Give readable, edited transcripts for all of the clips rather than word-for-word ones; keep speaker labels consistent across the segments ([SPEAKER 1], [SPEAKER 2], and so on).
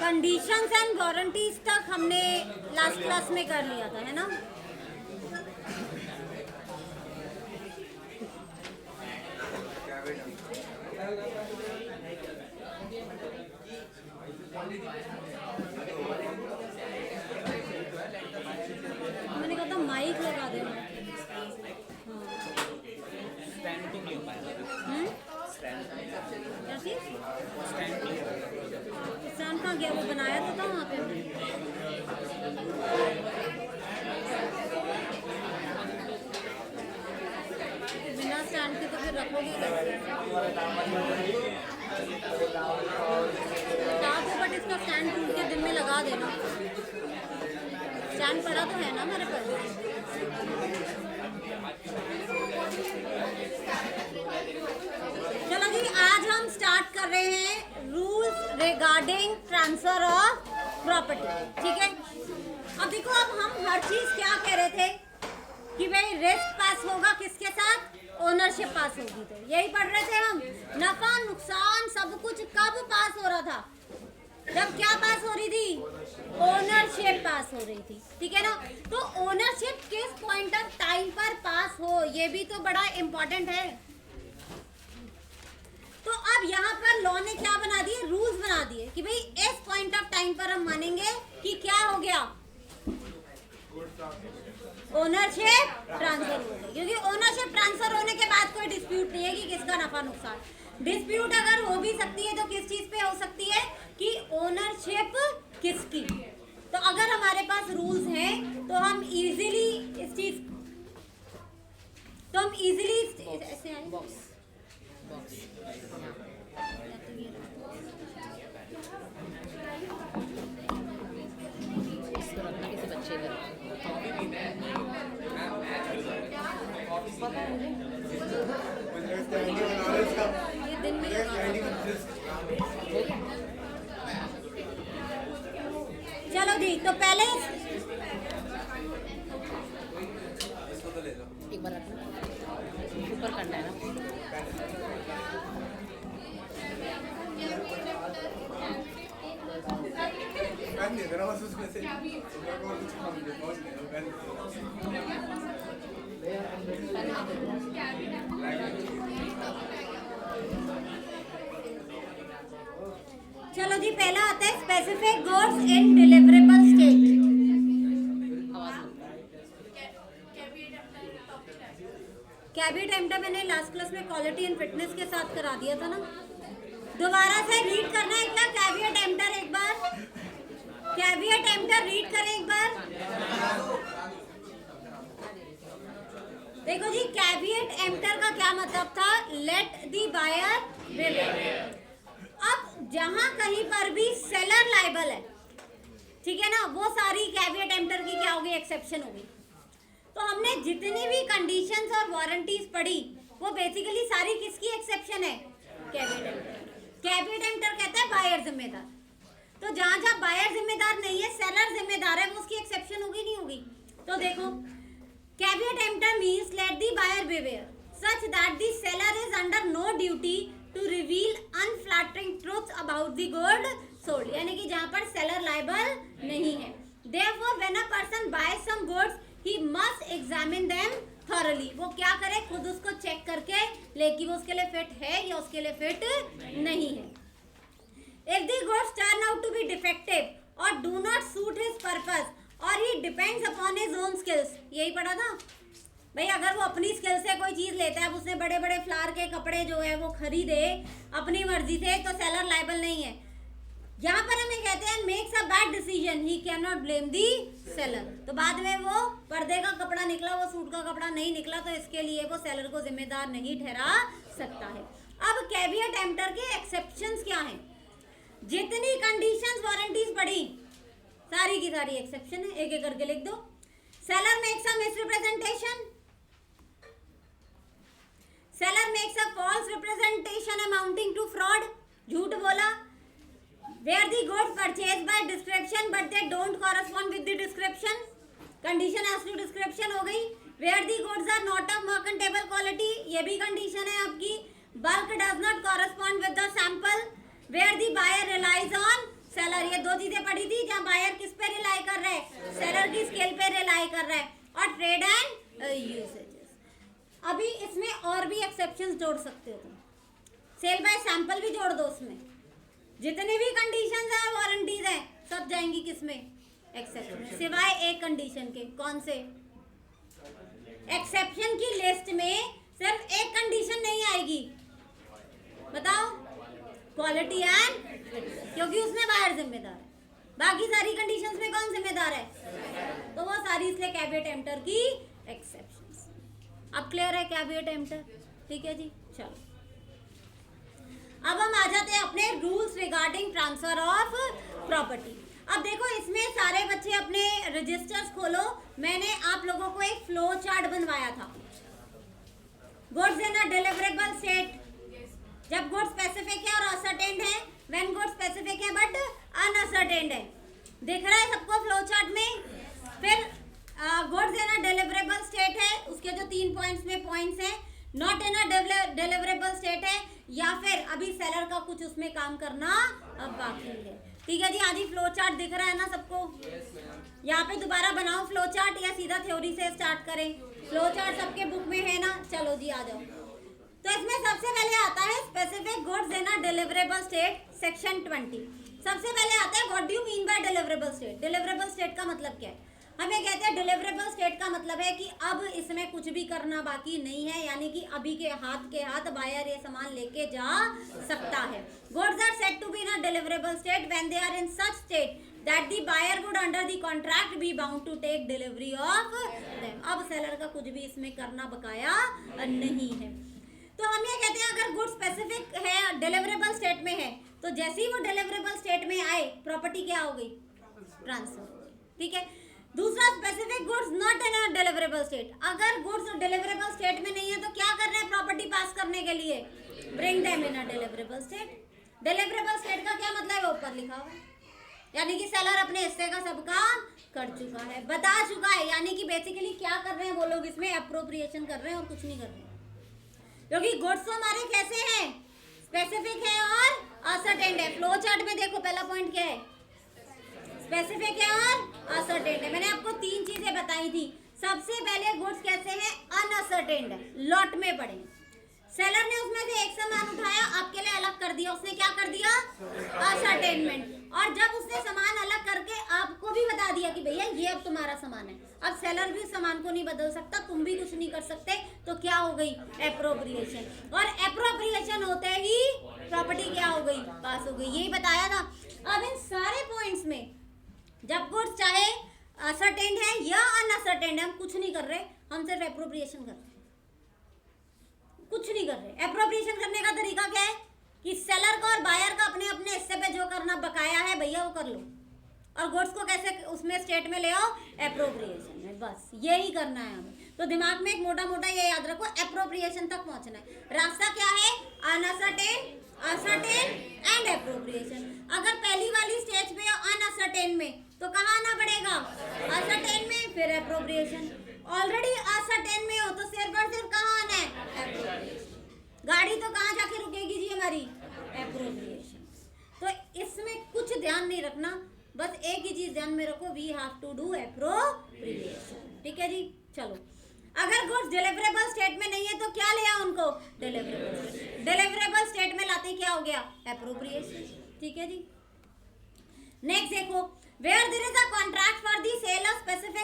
[SPEAKER 1] Conditions and warranties तक हमने last class में कर लिया था, है ना? मैंने कहा था माइक लगा दे। स्टैंड कहाँ गया? वो बनाया तो था वहाँ पे। बिना स्टैंड के तो फिर रखोगे बट इसका स्टैंड टूट के दिन में लगा देना। स्टैंड पड़ा तो है ना मेरे पास। चलो जी, आज हम स्टार्ट कर रहे हैं rules regarding transfer of property. ठीक है, अब देखो, अब हम हर चीज क्या कह रहे थे कि भाई रिस्क पास होगा किसके साथ? ओनरशिप पास होगी। तो यही पढ़ रहे थे हम। नफा नुकसान सब कुछ कब पास हो रहा था? जब क्या पास हो रही थी? ओनरशिप पास हो रही थी। ठीक है ना? तो ओनरशिप किस पॉइंट ऑफ टाइम पर पास हो, ये भी तो बड़ा इंपॉर्टेंट है। तो अब यहाँ पर लॉ ने क्या बना दिए? रूल्स बना दिए कि भाई इस पॉइंट ऑफ टाइम पर हम मानेंगे कि क्या हो गया? ओनरशिप ट्रांसफर हो गई। क्योंकि ओनरशिप ट्रांसफर होने के बाद कोई डिस्प्यूट नहीं है कि किसका नफा नुकसान। डिस्प्यूट अगर हो भी सकती है तो किस चीज पे हो सकती है कि ओनरशिप किसकी। तो अगर हमारे पास रूल्स हैं तो हम इजीली इस चीज ऐसे आए ये दिन में चलो जी, तो पहले
[SPEAKER 2] एक बार ऊपर करना है ना।
[SPEAKER 1] चलो जी, पहला आता है specific goods in deliverable state. Caveat emptor मैंने लास्ट क्लास में क्वालिटी एंड फिटनेस के साथ करा दिया था ना। दोबारा से रीड करना है क्या? कैविएट एम्प्टर एक बार, कैविएट एम्प्टर रीड करें एक बार। देखो जी, कैविएट एम्प्टर का क्या मतलब था? Let the buyer beware. अब जहां कहीं पर भी सेलर लायबल है, ठीक है ना, वो सारी कैविएट एम्प्टर की क्या होगी? एक्सेप्शन होगी। तो हमने जितनी भी कंडीशंस और वारंटीज पढ़ी वो बेसिकली सारी किसकी एक्सेप्शन है? Caveat emptor. कैविएट एम्प्टर कहता है बायर जिम्मेदार। तो जहां जहां बायर जिम्मेदार नहीं है, सेलर जिम्मेदार है, वो उसकी एक्सेप्शन होगी नहीं होगी? तो देखो, caveat emptor means let the buyer beware such that the seller is under no duty to reveal unflattering truths about the good sold. यानी कि जहां पर सेलर लायबल नहीं है। Therefore, when a person buys some goods, he must examine them thoroughly। वो क्या करे? खुद उसको चेक करके ले कि वो उसके लिए फिट है या उसके लिए फिट नहीं है। If the goods turn out to be defective or do not suit depends upon his own skills, यही पढ़ा था भाई। अगर वो अपनी स्किल से कोई चीज लेता है, अब उसने बड़े बड़े फ्लावर के कपड़े जो है वो खरीदे अपनी मर्जी से, तो सेलर लायबल नहीं है। यहाँ पर हमें कहते हैं makes a bad decision, he can not blame the seller. तो बाद में वो पर्दे का कपड़ा निकला, वो सूट का कपड़ा नहीं निकला, तो इसके लिए वो सेलर को जिम्मेदार नहीं ठहरा सकता है। अब कैविएट एम्प्टर के एक्सेप्शंस क्या हैं? जितनी कंडीशंस वारंटीज पढ़ी सारी की सारी एक्सेप्शन है, एक एक करके लिख दो। Seller makes a misrepresentation, seller makes a false representation amounting to fraud, झूठ बोला। Where the goods purchase by description but they don't correspond with the description, condition as to description हो गई। Where the goods are not of merchantable quality, ये भी condition है आपकी। Bulk does not correspond with the sample. Where the buyer relies on seller, ये दो चीजें पढ़ी थी, जहाँ बायर किस पे रिलाई कर रहा है, सेलर की स्केल पे रिलाई कर रहा है। और ट्रेड एंड यूसेजेस, अभी इसमें और भी एक्सेप्शंस जोड़ सकते हो तुम, सेल बाय सैंपल भी जोड़ दो उसमें। जितने भी कंडीशंस हैं वारंटीज हैं सब जाएंगी किसमें, एक्सेप्शन, सिवाय एक कंडीशन के। कौन से? एक्सेप्शन की लिस्ट में सिर्फ एक कंडीशन नहीं आएगी, बताओ, क्वालिटी एंड, क्योंकि उसमें बायर जिम्मेदार है। बाकी सारी कंडीशंस में कौन जिम्मेदार है? तो वो सारी इसलिए कैविएट एम्प्टर की एक्सेप्शंस। अब क्लियर है कैविएट एम्प्टर? ठीक है जी, चलो अब हम आ जाते हैं अपने rules regarding transfer of property. अब देखो इसमें सारे बच्चे अपने रजिस्टर्स खोलो, मैंने आप लोगों को एक फ्लो चार्ट बनवाया था। Goods in a deliverable state, जब गुड्स स्पेसिफिक है और असर्टेन्ड है, व्हेन गुड्स स्पेसिफिक है बट अनअसर्टेन्ड है, दिख रहा है सबको फ्लो चार्ट में। फिर goods in a deliverable state है, उसके जो 3 पॉइंट्स में पॉइंट्स हैं, not in a deliverable state है, या फिर अभी सेलर का कुछ उसमें काम करना अब बाकी है। ठीक है जी, आज ही फ्लो चार्ट दिख रहा है ना सबको? यहाँ पे दोबारा बनाओ फ्लो चार्ट या सीधा थ्योरी से स्टार्ट करें? फ्लो चार्ट सबके बुक में है ना? चलो जी आ जाओ। तो इसमें सबसे पहले आता है specific goods in a deliverable state, section 20। सबसे पहले आता है what do you mean by deliverable state. Deliverable state का मतलब क्या है? हमें कहते हैं डिलीवरेबल स्टेट का मतलब है कि अब इसमें कुछ भी करना बाकी नहीं है, यानी कि अभी के हाथ बायर ये सामान लेके जा सकता है। Goods are said to be in a deliverable state when they are in such state that the buyer would under the contract be bound to take delivery of them. अब सेलर का कुछ भी इसमें करना बकाया नहीं है। तो हम ये कहते हैं अगर गुड स्पेसिफिक है, डिलीवरेबल स्टेट में है, तो जैसे ही वो डिलीवरेबल स्टेट में आए प्रॉपर्टी क्या हो गई? ट्रांसफर। ठीक है। दूसरा specific goods not in a deliverable state, अगर गुड्स डिलीवरेबल स्टेट में नहीं है तो क्या कर रहे हैं प्रॉपर्टी पास करने के लिए? Bring them in a deliverable state. Deliverable state का क्या मतलब है? ऊपर लिखा हुआ, यानी कि सेलर अपने हिस्से का सब काम कर चुका है, बता चुका है, यानी कि बेसिकली क्या कर रहे हैं वो लोग इसमें अप्रोप्रिएशन कर रहे हैं और कुछ नहीं कर रहे हैं, क्योंकि गुड्स तो हमारे कैसे हैं? स्पेसिफिक है और असर्टेन्ड है। फ्लो चार्ट में देखो पहला पॉइंट क्या है? स्पेसिफिक है और असर्टेन्ड है। मैंने आपको 3 चीजें बताई थी। सबसे पहले गुड्स कैसे हैं? अनअसर्टेन्ड है, लॉट में पड़े। सेलर ने उसमें से एक सामान उठाया, आपके लिए अलग कर दिया, उसने क्या कर दिया? असर्टेनमेंट। और जब उसने सामान अलग करके आपको भी बता दिया कि भैया ये अब तुम्हारा सामान है, अब सेलर भी सामान को नहीं बदल सकता, तुम भी कुछ नहीं कर सकते, तो क्या हो गई? एप्रोप्रिएशन। और एप्रोप्रिएशन होते ही प्रॉपर्टी क्या हो गई? पास हो गई। यही बताया था। अब इन सारे पॉइंट्स में जब गुड्स चाहे असर्टेन्ड है या अनअसर्टेन्ड है, हम कुछ नहीं कर रहे, हम सिर्फ एप्रोप्रिएशन कर रहे, कुछ नहीं कर रहे। एप्रोप्रिएशन करने का तरीका क्या है? कि सेलर का और बायर का अपने अपने हिस्से पे जो करना बकाया है भैया वो कर लो, और गुड्स को कैसे उसमें स्टेट में ले आओ? एप्रोप्रिएशन में। बस यही करना है हमें। तो दिमाग में एक मोटा मोटा ये याद रखो, एप्रोप्रिएशन तक पहुंचना है। रास्ता क्या है? Uncertain, ascertain and appropriation. अगर पहली वाली स्टेज पे अनअसर्टेन में, तो कहाँ आना पड़ेगा? असर्टेन में, फिर एप्रोप्रिएशन। ऑलरेडी असर्टेन में हो तो सिर्फ और सिर्फ कहाँ आना है? एप्रोप्रिएशन। गाड़ी तो कहाँ जाके रुकेगी जी हमारी? एप्रोप्रिएशन। तो इसमें कुछ ध्यान नहीं रखना, बस एक ही चीज ध्यान में रखो, we have to do appropriation. ठीक है जी, चलो। अगर गुड्स डिलीवरेबल स्टेट में नहीं है तो क्या ले आओ उनको? Deliverable state. डिलीवरेबल स्टेट में लाते क्या हो गया? एप्रोप्रिएशन। ठीक है जी। नेक्स्ट देखो, where there is a contract for the sale of specific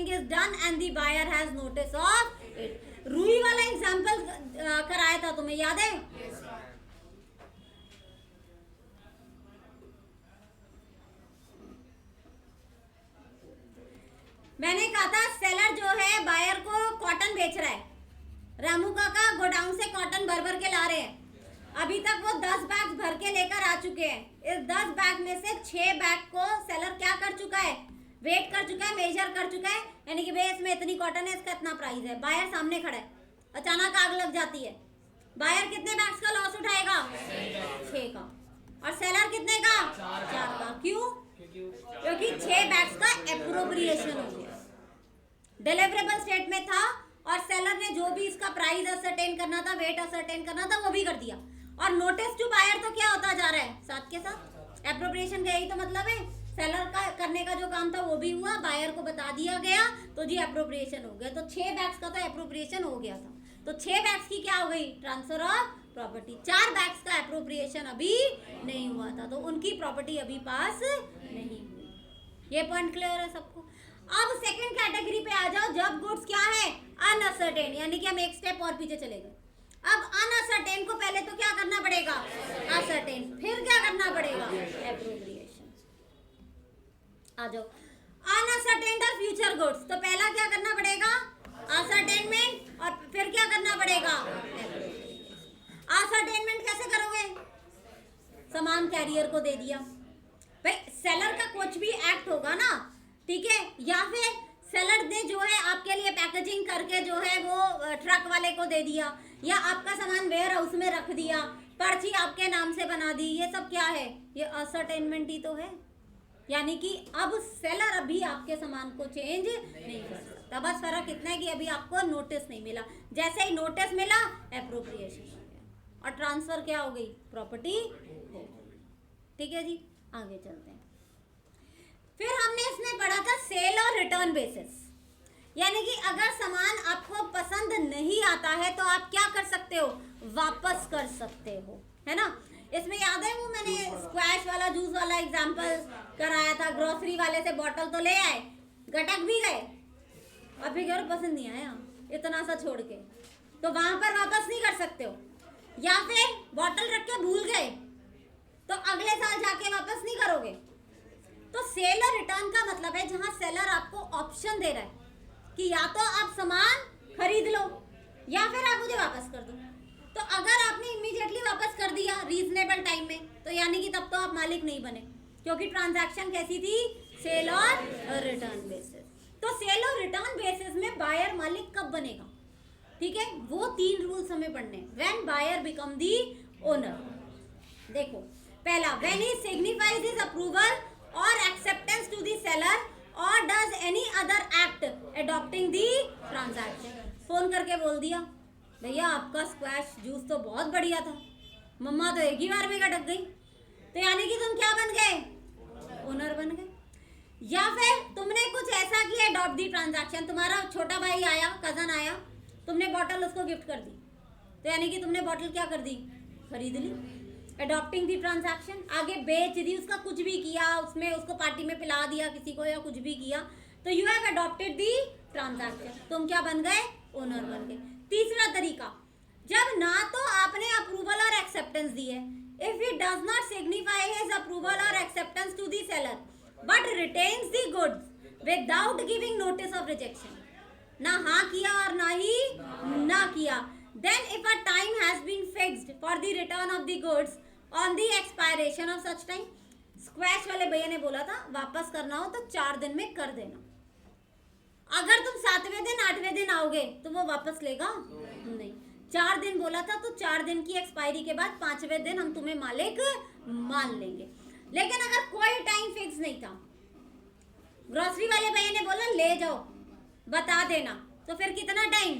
[SPEAKER 1] selling is done and the buyer has notice of it. रुई वाला एग्जांपल कराया था तुम्हें, याद है? मैंने कहा था सेलर जो है बायर को कॉटन बेच रहा है, रामू काका गोडाउन से कॉटन भर भर के ला रहे हैं। अभी तक वो 10 बैग भर के लेकर आ चुके हैं। इस 10 बैग में से 6 बैग को सेलर क्या कर चुका है? वेट कर चुका है, मेजर कर चुका है, यानी कि भाई इसमें इतनी कॉटन है, इसका इतना प्राइस है। बायर सामने खड़ा है, अचानक आग लग जाती है। बायर कितने बैग्स का लॉस उठाएगा? 6 का। और सेलर कितने का? 4 का। क्यों? क्योंकि 6 बैग्स का एप्रोप्रिएशन हो गया, डिलीवरेबल स्टेट में था और सेलर ने जो भी इसका प्राइस असरटेन करना था, वेट असरटेन करना था, वो भी कर दिया। और नोटिस टू बायर तो क्या होता जा रहा है साथ के साथ? एप्रोप्रिएशन का यही तो मतलब है। सेलर का करने का जो काम था वो भी हुआ, बायर को बता दिया गया, तो जी एप्रोप्रिएशन हो गया। तो 6 बैग्स का तो एप्रोप्रिएशन हो गया था। तो 6 बैग्स की क्या हो गई? Transfer of property. 4 बैग्स का एप्रोप्रिएशन अभी नहीं हुआ था, तो उनकी प्रॉपर्टी अभी पास नहीं हुई। ये पॉइंट क्लियर है सबको? अब सेकंड कैटेगरी पे आ जाओ, जब गुड्स क्या है? अनअसर्टेन, यानी कि हम एक स्टेप और पीछे चले गए। अब अनअसर्टेन को पहले तो क्या करना पड़ेगा? असर्टेन, फिर क्या करना पड़ेगा? एप्रोप्रिएशन। आ जाओ, अनअसर्टेन और फ्यूचर गुड्स, तो पहला क्या करना पड़ेगा? असर्टेनमेंट, और फिर क्या करना पड़ेगा? असर्टेनमेंट कैसे करोगे? सामान कैरियर को दे दिया, भाई सेलर का कुछ भी एक्ट होगा ना, ठीक है, या फिर सेलर ने जो है आपके लिए पैकेजिंग करके जो है वो ट्रक वाले को दे दिया, या आपका सामान वेयर हाउस में रख दिया, पर्ची आपके नाम से बना दी, ये सब क्या है? ये असर्टेनमेंट ही तो है। यानी कि अब सेलर अभी आपके सामान को चेंज नहीं कर सकता, बस फर्क इतना है कि अभी आपको नोटिस नहीं मिला। जैसे ही नोटिस मिला, एप्रोप्रिएशन हो गया और ट्रांसफर क्या हो गई? प्रॉपर्टी हो गई। ठीक है जी, आगे चलते हैं। फिर हमने इसमें पढ़ा था सेल और रिटर्न बेसिस, यानी कि अगर सामान आपको पसंद नहीं आता है तो आप क्या कर सकते हो? वापस कर सकते हो, है ना? इसमें याद है वो मैंने स्क्वैश वाला जूस वाला एग्जांपल कराया था। ग्रोसरी वाले से बॉटल तो ले आए, गटक भी गए, अब भी घर पसंद नहीं आया इतना सा छोड़ के, तो वहां पर वापस नहीं कर सकते हो। या फिर बॉटल रख के भूल गए तो अगले साल जाके वापस नहीं करोगे। तो सेल और रिटर्न का मतलब है जहां सेलर आपको ऑप्शन दे रहा है कि या तो आप सामान खरीद लो या फिर आप मुझे वापस कर दो। तो अगर आपने इमीडिएटली वापस कर दिया रीजनेबल टाइम में, तो यानी कि तब तो आप मालिक नहीं बने, क्योंकि ट्रांजैक्शन कैसी थी? सेल और रिटर्न बेसिस। तो सेल और रिटर्न बेसिस में बायर मालिक कब बनेगा? ठीक है, वो 3 रूल्स हमें पढ़ने। When buyer become the owner, देखो पहला, when he signifies his approval और एक्सेप्टेंस टू दी सेलर और does any other act adopting the transaction. Phone करके बोल दिया, भैया आपका स्क्वैश जूस तो बहुत बढ़िया था, मम्मा तो एक ही बार में गटक गई, तो यानी कि तुम क्या बन गए? ओनर बन गए। या फिर तुमने कुछ ऐसा किया, अडॉप्ट दी ट्रांजैक्शन, तुम्हारा छोटा भाई आया, कजन आया, तुमने बॉटल उसको गिफ्ट कर दी, तो यानी कि तुमने बॉटल क्या कर दी? खरीद ली, अडॉप्टिंग दी ट्रांजैक्शन। आगे बेच दी, उसका कुछ भी किया, उसमें उसको पार्टी में पिला दिया किसी को या कुछ भी किया, तो you have adopted the transaction, तुम क्या बन गए? ओनर बन गए। तीसरा तरीका, जब ना तो आपने अप्रूवल और एक्सेप्टेंस दी है, if he does not signify his approval और acceptance to the seller but retains the goods without giving notice of rejection, ना हाँ किया और ना ही ना किया, then if a time has been fixed for the return of the goods on the expiration of such time, squash वाले भैया ने बोला था वापस करना हो तो 4 दिन में कर देना। अगर तुम 7वें दिन 8वें दिन आओगे तो वो वापस लेगा नहीं। 4 दिन बोला था तो 4 दिन की एक्सपायरी के बाद 5वें दिन हम तुम्हें मालिक मान लेंगे। लेकिन अगर कोई टाइम फिक्स नहीं था, ग्रोसरी वाले भैया ने बोला ले जाओ बता देना, तो फिर कितना time?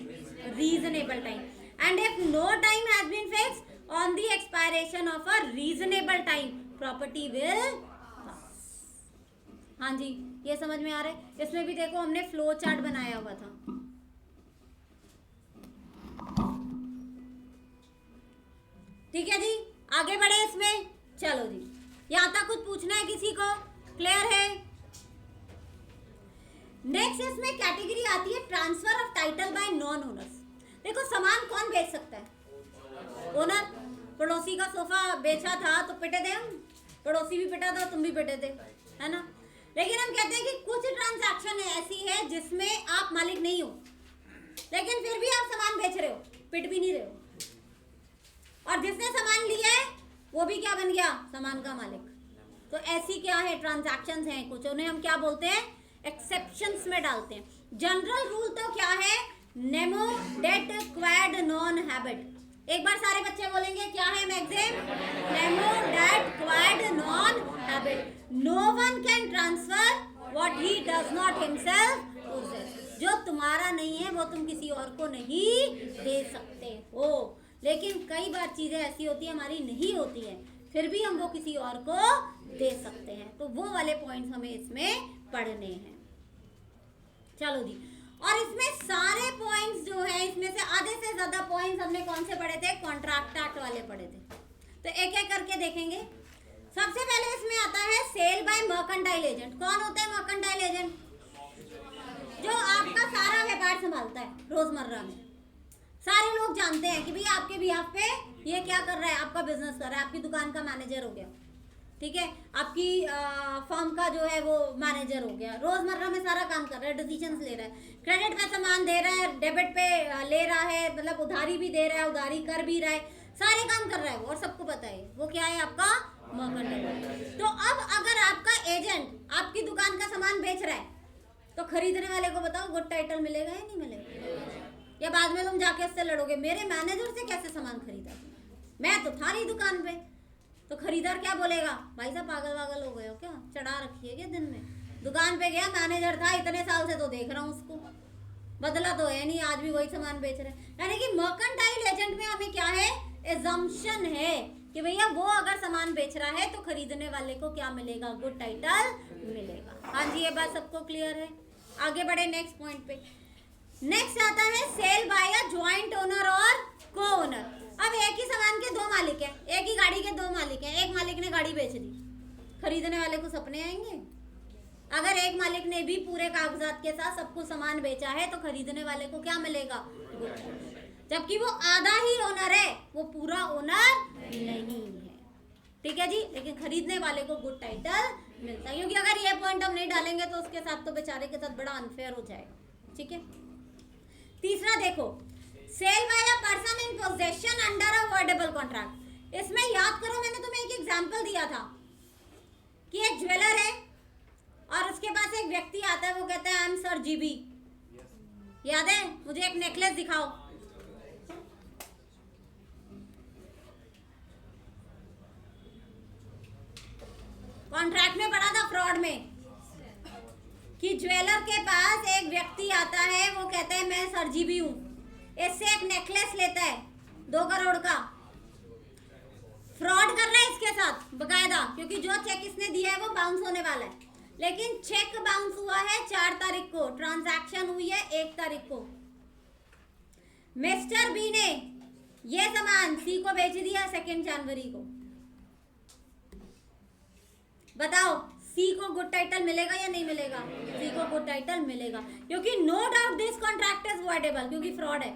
[SPEAKER 1] Reasonable time. And if no time has been fixed on the expiration of a reasonable time, property will pass. हाँ जी, ये समझ में आ रहा है? इसमें भी देखो हमने फ्लो चार्ट बनाया हुआ था। ठीक है जी, आगे बढ़े इसमें। चलो जी, यहाँ तक कुछ पूछना है किसी को? क्लियर है? नेक्स्ट इसमें कैटेगरी आती है transfer of title by non owners. देखो सामान कौन बेच सकता है? ओनर। पड़ोसी का सोफा बेचा था तो पिटे थे हम, पड़ोसी भी पिटा था, तुम भी पिटे थे, है ना। लेकिन हम कहते हैं कि कुछ ट्रांजैक्शन ऐसी है जिसमें आप मालिक नहीं हो, लेकिन फिर भी आप सामान बेच रहे हो, पिट भी नहीं रहे हो, और जिसने सामान लिया है वो भी क्या बन गया? सामान का मालिक। तो ऐसी क्या है ट्रांजैक्शंस हैं कुछ, उन्हें हम क्या बोलते हैं? एक्सेप्शंस में डालते हैं। जनरल रूल तो क्या है? Nemo dat quod non habet. एक बार सारे बच्चे बोलेंगे क्या है maxim? Nemo dat quod non habet. No one can transfer what he does not himself possess. जो तुम्हारा नहीं है वो तुम किसी और को नहीं दे सकते हो। लेकिन कई बार चीजें ऐसी होती है हमारी नहीं होती है, फिर भी हम वो किसी और को दे सकते हैं। तो वो वाले पॉइंट्स हमें इसमें पढ़ने हैं। चलो जी, और इसमें सारे पॉइंट्स जो है, इसमें से आधे से ज्यादा पॉइंट्स हमने कौन से पढ़े थे? कॉन्ट्रैक्ट एक्ट वाले पढ़े थे। तो एक एक करके देखेंगे। सबसे पहले इसमें आता है सेल बाय मर्केंटाइल एजेंट। कौन होता है मर्केंटाइल एजेंट? जो आपका सारा व्यापार संभालता है रोजमर्रा में। सारे लोग जानते हैं कि भाई आपके बिहाफ पे ये क्या कर रहा है, आपका बिजनेस कर रहा है, आपकी दुकान का मैनेजर हो गया, ठीक है, आपकी फर्म का जो है वो मैनेजर हो गया, रोजमर्रा में सारा काम कर रहा है, डिसीजंस ले रहा है, क्रेडिट पे सामान दे रहा है, डेबिट पे ले रहा है, मतलब उधारी भी दे रहा है, उधारी कर भी रहा है, सारे काम कर रहा है वो, और सबको पता है वो क्या है? आपका मर्केंटाइल। तो अब अगर आपका एजेंट आपकी दुकान का सामान बेच रहा है तो खरीदने वाले को बताओ गुड टाइटल मिलेगा या नहीं मिलेगा? या बाद में तुम जाके उससे लड़ोगे मेरे मैनेजर से कैसे सामान खरीदा, मैं तो था नहीं दुकान पे। तो खरीदार क्या बोलेगा? भाई साहब पागल वागल हो गए हो क्या, चढ़ा रखी है क्या दिन में? दुकान पे गया, मैनेजर था, इतने साल से तो देख रहा हूँ उसको, बदला तो है नहीं, आज भी वही सामान बेच रहे हैं। यानी कि मर्केंटाइल एजेंट में हमें क्या है? एजम्पशन है कि भैया वो अगर सामान बेच रहा है तो खरीदने वाले को क्या मिलेगा? गुड टाइटल मिलेगा। हाँ जी, ये बात सबको क्लियर है। आगे बढ़े नेक्स्ट पॉइंट पे। नेक्स्ट आता है sale by a joint owner और को ओनर। अब एक ही सामान के दो मालिक हैं, एक ही गाड़ी के दो मालिक हैं, एक मालिक ने गाड़ी बेच दी, खरीदने वाले को सपने आएंगे? अगर एक मालिक ने भी पूरे कागजात के साथ सब कुछ सामान बेचा है तो खरीदने वाले को क्या मिलेगा? जबकि वो आधा ही ओनर है, वो पूरा ओनर नहीं है, ठीक है जी। लेकिन खरीदने वाले को गुड टाइटल मिलता है, क्योंकि अगर ये पॉइंट हम नहीं डालेंगे तो उसके साथ तो बेचारे के साथ बड़ा अनफेयर हो जाएगा, ठीक है। तीसरा देखो, sale by a person in possession under a voidable contract. इसमें याद करो मैंने तुम्हें एक एग्जांपल दिया था कि एक ज्वेलर है और उसके पास एक व्यक्ति आता है, वो कहता है आई एम सर जीबी, याद है? मुझे एक नेकलेस दिखाओ। कॉन्ट्रैक्ट में पढ़ा था फ्रॉड में कि ज्वेलर के पास एक व्यक्ति आता है, वो कहता है मैं सर जीबी हूं, इससे एक नेकलेस लेता है 2 करोड़ का, फ्रॉड कर रहा है इसके साथ बकायदा, क्योंकि जो चेक इसने दिया है वो बाउंस होने वाला है। लेकिन चेक बाउंस हुआ है 4 तारीख को, ट्रांजैक्शन हुई है 1 तारीख को। मिस्टर बी ने ये सामान सी को बेच दिया 2 जनवरी को। बताओ सी को गुड टाइटल मिलेगा या नहीं मिलेगा? सी को गुड टाइटल मिलेगा, क्योंकि no doubt this contract is voidable, क्योंकि फ्रॉड है।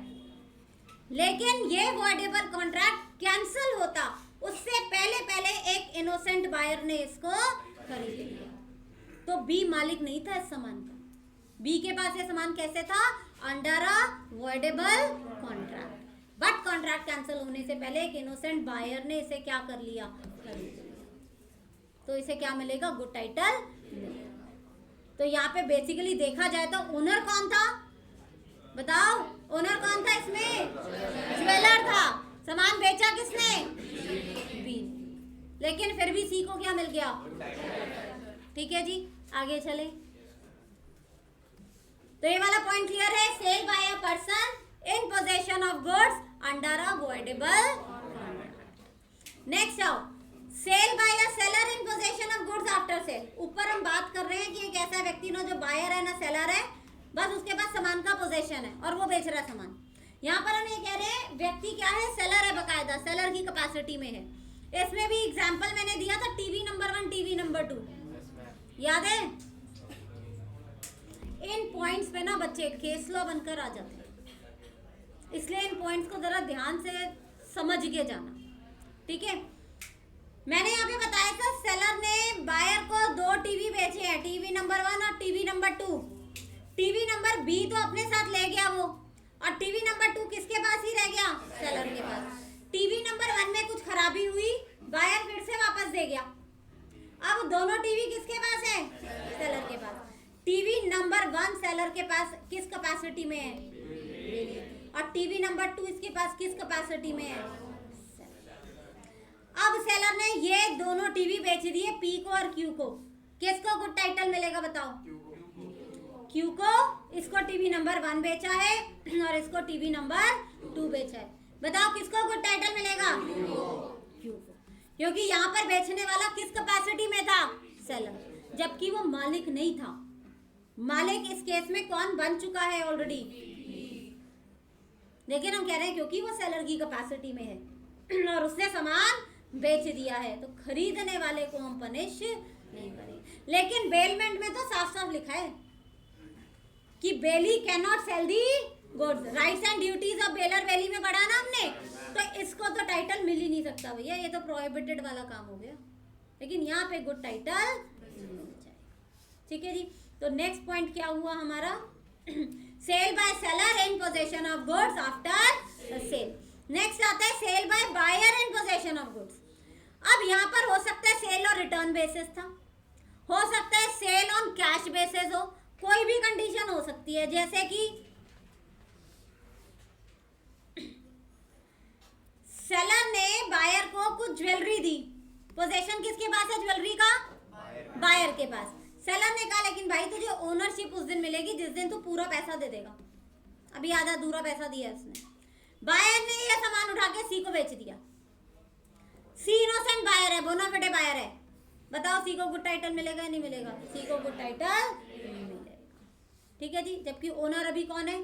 [SPEAKER 1] लेकिन ये वॉइडेबल कॉन्ट्रैक्ट कैंसिल होता उससे पहले एक इनोसेंट बायर ने इसको खरीद लिया, तो बी मालिक नहीं था इस सामान का। बी के पास ये सामान कैसे था? Under a voidable contract, but contract cancel होने से पहले एक इनोसेंट बायर ने इसे क्या कर लिया? खरीद लिया। तो इसे क्या मिलेगा? गुड टाइटल मिलेगा। तो यहाँ पे बेसिकली देखा जाए तो ओनर कौन था? बताओ ओनर कौन था इसमें? ज्वेलर था। सामान बेचा किसने? बी। लेकिन फिर भी सी को क्या मिल गया? ठीक है जी, आगे चले। तो ये वाला पॉइंट क्लियर है। Sale by a person in possession of goods under a voidable contract. Next आओ, sale by a seller in possession of goods after sale. ऊपर हम बात कर रहे हैं कि एक ऐसा व्यक्ति ना जो बायर है ना सेलर है, बस उसके पास सामान का पोजेशन है और वो बेच रहा है सामान। यहाँ पर हम ये कह रहे हैं व्यक्ति क्या है? सेलर है, बकायदा सेलर की कैपेसिटी में है। इसमें भी एग्जांपल मैंने दिया था टीवी नंबर 1 टीवी नंबर 2, याद है? इन पॉइंट्स पे ना बच्चे केस लॉ बनकर आ जाते हैं, इसलिए इन पॉइंट्स को जरा ध्यान से समझ के जाना, ठीक है। मैंने यहाँ पे बताया था सेलर ने बायर को 2 टीवी बेचे हैं, टीवी नंबर 1 और TV number 2। TV number B तो अपने साथ ले गया वो, और टीवी नंबर 2 किसके पास ही रह गया, सेलर के पास। टीवी नंबर 1 में कुछ खराबी हुई, बायर फिर से वापस दे गया। अब दोनों टीवी किसके पास है, सेलर के पास। टीवी नंबर 1 सेलर के पास किस कैपेसिटी में है, और टीवी नंबर 2 इसके पास किस कैपेसिटी में है। अब सेलर ने ये दोनों टीवी बेच दिए, पी को और क्यू को। किसको गुड टाइटल मिलेगा बताओ, क्यू को। इसको टीवी नंबर 1 बेचा है और इसको टीवी नंबर 2 बेचा है। बताओ किसको गुड टाइटल मिलेगा, क्यू को, क्योंकि यहाँ पर बेचने वाला किस कैपेसिटी में था, सेलर, जबकि वो मालिक नहीं था। मालिक इस केस में कौन बन चुका है ऑलरेडी, लेकिन हम कह रहे हैं क्योंकि वो सेलर की कैपेसिटी में है और उसने सामान बेच दिया है, तो खरीदने वाले को हम पनिश नहीं करेंगे। लेकिन बेलमेंट में तो साफ साफ लिखा है कि bailee can not sell the goods. Rights and duties of bailor bailee में पढ़ा ना हमने, तो इसको तो टाइटल मिल ही नहीं सकता भैया, ये तो प्रोहिबिटेड वाला काम हो गया। लेकिन यहाँ पे गुड टाइटल मिल जाएगा, ठीक है जी। तो नेक्स्ट पॉइंट क्या हुआ हमारा, sale by seller in possession of goods after sale. Next आता है sale by buyer in possession of goods. अब यहाँ पर हो सकता है सेल और रिटर्न बेसिस था, हो सकता है सेल ऑन कैश बेसिस हो, कोई भी कंडीशन हो सकती है। जैसे कि सेलर ने बायर को कुछ ज्वेलरी दी, पोजेशन किसके पास है ज्वेलरी का, बायर के पास। सेलर ने कहा लेकिन भाई तुझे ओनरशिप उस दिन मिलेगी जिस दिन तू पूरा पैसा दे देगा, अभी आधा अधूरा पैसा दिया उसने। बायर ने यह सामान उठा के सी को बेच दिया। सी इनोसेंट बायर है, बोनाफिडे बायर है। बताओ सी को गुड टाइटल मिलेगा या नहीं मिलेगा, सी को गुड टाइटल मिलेगा, ठीक है जी। जबकि ओनर अभी कौन है,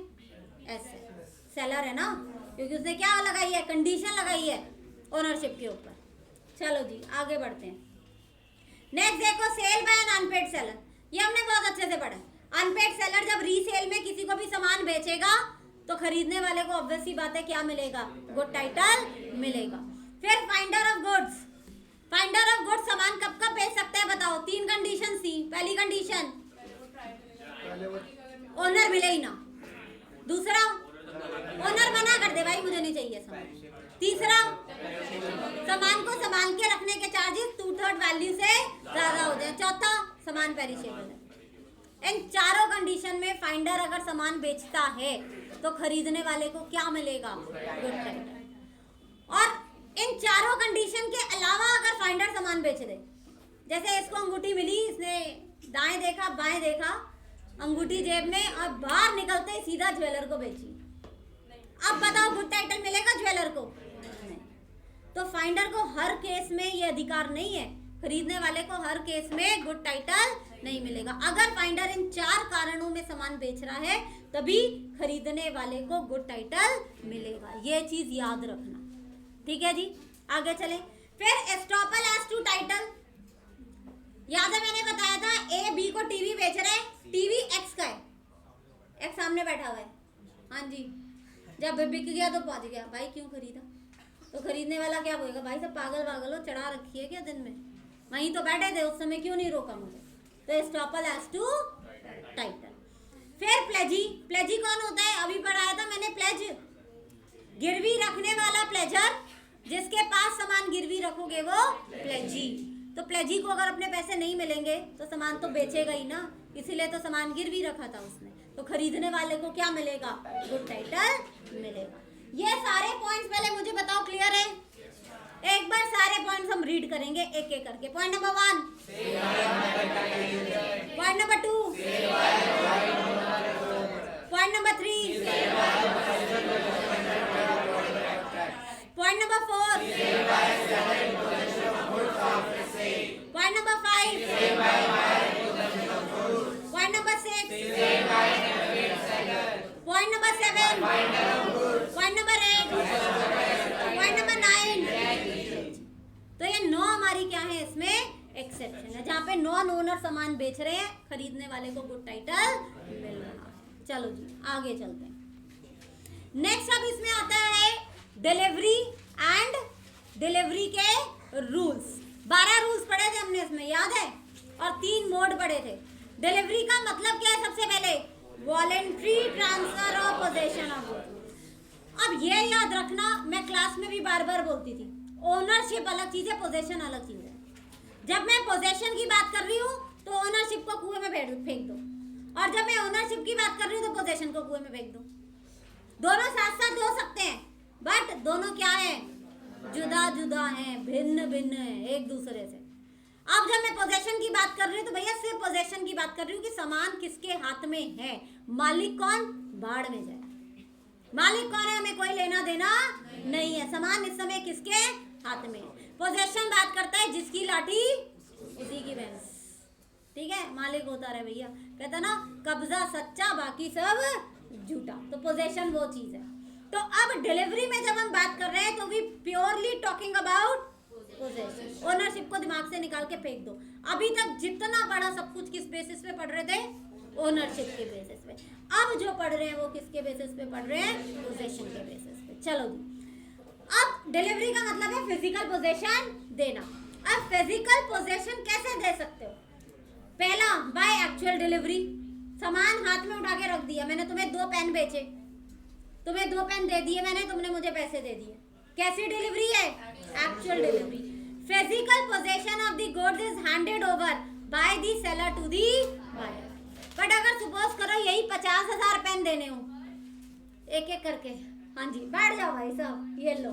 [SPEAKER 1] एस है, सेलर है ना, क्योंकि उसने क्या लगाई है, कंडीशन लगाई है ओनरशिप के ऊपर। चलो जी आगे बढ़ते हैं। नेक्स्ट देखो sale by an unpaid seller, ये हमने बहुत अच्छे से पढ़ा है। अनपेड सेलर जब रीसेल में किसी को भी सामान बेचेगा तो खरीदने वाले को ऑब्वियस सी बात है क्या मिलेगा, गुड टाइटल मिलेगा। फिर finder of goods, finder of goods सामान कब कब बेच सकते हैं बताओ, 3 कंडीशन थी। पहली कंडीशन ओनर मिले ही ना, दूसरा ओनर मना कर दे भाई मुझे नहीं चाहिए सामान, तीसरा सामान को संभाल के रखने के चार्जेस 2/3 वैल्यू से ज्यादा हो जाए, चौथा सामान पेरिशेबल है। इन चारों कंडीशन में फाइंडर अगर सामान बेचता है तो खरीदने वाले को क्या मिलेगा, गुड टाइटल। और इन चारों कंडीशन के अलावा अगर फाइंडर सामान बेच दे, जैसे इसको अंगूठी मिली, इसने दाएं देखा बाएं देखा, अंगूठी जेब में, और बाहर निकलते ही सीधा ज्वेलर को बेची, अब बताओ गुड टाइटल मिलेगा ज्वेलर को, नहीं। तो फाइंडर को हर केस में ये अधिकार नहीं है, खरीदने वाले को हर केस में गुड टाइटल नहीं मिलेगा। अगर फाइंडर इन 4 कारणों में सामान बेच रहा है तभी खरीदने वाले को गुड टाइटल मिलेगा, ये चीज याद रखना, ठीक है जी। आगे चले। फिर एस्टॉपल एज टू टाइटल, याद है मैंने बताया था ए बी को टीवी बेच रहे हैं, टीवी एक्स का है, एक्स सामने बैठा हुआ है, हाँ जी। जब बिक गया तो पहुंच गया, भाई क्यों खरीदा, तो खरीदने वाला क्या बोलेगा, भाई सब पागल पागल हो, चढ़ा रखी है क्या दिन में, वहीं तो बैठे थे उस समय, क्यों नहीं रोका मुझे। तो एस्टॉपल एज टू टाइटल। फिर प्लेजी, प्लेजी कौन होता है, अभी पढ़ाया था मैंने, प्लेज गिरवी रखने वाला प्लेजर, जिसके पास सामान गिरवी रखोगे वो प्लेजी। तो प्लेजी को अगर अपने पैसे नहीं मिलेंगे तो सामान तो बेचेगा ही ना, इसीलिए तो सामान गिरवी रखा था उसने, तो खरीदने वाले को क्या मिलेगा, गुड टाइटल मिलेगा। ये सारे पॉइंट्स पहले मुझे बताओ क्लियर है, एक बार सारे पॉइंट्स हम रीड करेंगे एक एक करके। Point number 1, point number 2, point number 3, point number 4, point number 5, point number 6, point number 7, point number 8, point number 9। तो ये 9 हमारी क्या है, इसमें एक्सेप्शन है, जहाँ पे नॉन ओनर सामान बेच रहे हैं, खरीदने वाले को गुड टाइटल मिल रहा है। चलो जी आगे चलते हैं। नेक्स्ट अब इसमें आता है डिलीवरी एंड डिलीवरी के रूल्स। 12 रूल्स पढ़े थे हमने इसमें, याद है, और 3 मोड पढ़े थे। डिलीवरी का मतलब क्या है? सबसे पहले voluntary transfer of possession of goods. अब ये याद रखना, मैं क्लास में भी बार बार बोलती थी, ओनरशिप अलग चीज है, पोजेशन अलग चीज है। जब मैं पोजेशन की बात कर रही हूँ तो ओनरशिप को कुएं में फेंक दो, और जब मैं ओनरशिप की बात कर रही हूँ तो पोजेशन को कुएं में फेंक दो। दोनों साथ साथ हो सकते हैं, बट दोनों क्या है? जुदा जुदा हैं, भिन्न भिन्न हैं एक दूसरे से। अब जब मैं पोजेशन की बात कर रही हूँ तो भैया सिर्फ पोजेशन की बात कर रही हूँ कि सामान किसके हाथ में है, मालिक कौन? बाढ़ में जाए। मालिक कौन है? हमें कोई लेना देना नहीं है। सामान इस समय किसके हाथ में? पोजेशन बात करता है जिसकी लाठी उसी की भैंस। ठीक है, मालिक होता रहे भैया, कहता ना कब्जा सच्चा बाकी सब झूठा। तो पोजेशन वो चीज है। तो अब डिलीवरी में जब हम बात कर रहे हैं तो we purely talking about possession. Ownership को दिमाग से निकाल के फेंक दो। अभी तक जितना बड़ा सब कुछ किस बेसिस पे पढ़ रहे थे? ओनरशिप के बेसिस पे। अब जो पढ़ रहे हैं वो किसके बेसिस पे पढ़ रहे हैं? पोजेशन के बेसिस पे। चलो जी, अब डिलीवरी का मतलब है फिजिकल पोजेशन देना। अब फिजिकल पोजेशन कैसे दे सकते हो? पहला, बाय एक्चुअल डिलीवरी। सामान हाथ में उठा के रख दिया, मैंने तुम्हें 2 पेन बेचे, तुम्हें 2 पेन दे दिए मैंने, तुमने मुझे पैसे दे दिए। कैसी डिलीवरी है? Actual delivery. Physical possession of the goods is handed over by the seller to the buyer. But अगर सपोज करो यही 50,000 पेन देने हो एक एक करके, हाँ जी बैठ जाओ भाई साहब, ये लो,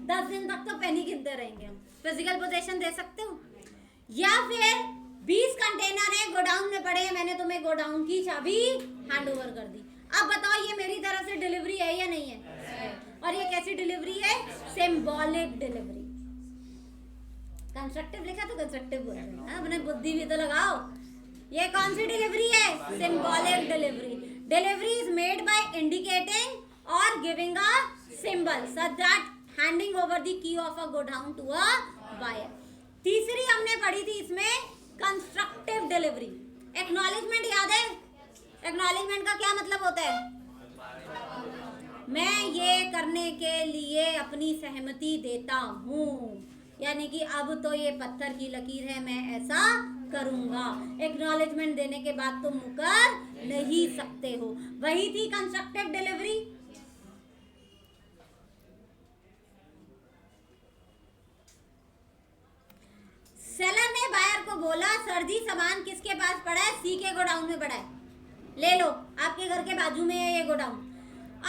[SPEAKER 1] 10 दिन तक तो पेन ही गिनते रहेंगे हम। फिजिकल पोजेशन दे सकते हो? या फिर 20 कंटेनर है गोडाउन में पड़े हैं, मैंने तुम्हें गोडाउन की चाबी हैंड ओवर कर दी। अब बताओ ये मेरी तरफ से डिलीवरी है या नहीं है? और ये कैसी डिलीवरी है? Symbolic delivery. कंस्ट्रक्टिव लिखा तो कंस्ट्रक्टिव बोल रहे हैं, अपने बुद्धि भी तो लगाओ। ये कौन सी डिलीवरी है? Symbolic delivery. Delivery is made by indicating और giving a symbol such that handing over the key of a godown to a buyer. तीसरी हमने पढ़ी थी इसमें कंस्ट्रक्टिव डिलीवरी। एक्नॉलेजमेंट याद है? एक्नॉलेजमेंट का क्या मतलब होता है? मैं ये करने के लिए अपनी सहमति देता हूँ, यानी कि अब तो ये पत्थर की लकीर है, मैं ऐसा करूंगा। एक्नॉलेजमेंट देने के बाद तुम मुकर नहीं सकते हो। वही थी कंस्ट्रक्टिव डिलीवरी। सेलर ने बायर को बोला, सर जी सामान किसके पास पड़ा है? सी के गोडाउन में पड़ा है, ले लो, आपके घर के बाजू में है ये गोडाउन।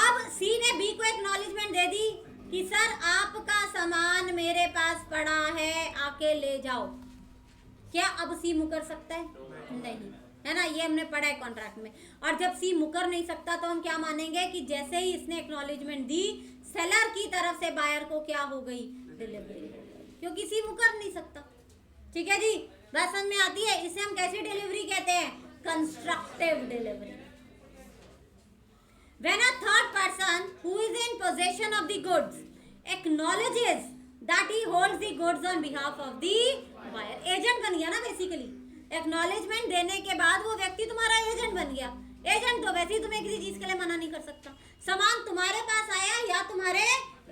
[SPEAKER 1] अब सी ने बी को एक्नॉलेजमेंट दे दी कि सर आपका सामान मेरे पास पड़ा है, आके ले जाओ। क्या अब सी मुकर सकता है? नहीं, है ना, ये हमने पढ़ा है कॉन्ट्रैक्ट में। और जब सी मुकर नहीं सकता तो हम क्या मानेंगे कि जैसे ही इसने एक्नॉलेजमेंट दी, सेलर की तरफ से बायर को क्या हो गई? डिलीवरी हो गई, क्योंकि सी मुकर नहीं सकता। ठीक है जी, बात समझ में आती है? इसे हम कैसी डिलीवरी कहते हैं? Constructive delivery. When a third person who is in possession of the goods acknowledges that he holds the goods on behalf of the buyer, agent बन गया ना बेसिकली। एक्नॉलेजमेंट देने के बाद वो व्यक्ति तुम्हारा एजेंट बन गया। एजेंट तो वैसे ही तुम्हें किसी चीज के लिए मना नहीं कर सकता। सामान तुम्हारे पास आया या तुम्हारे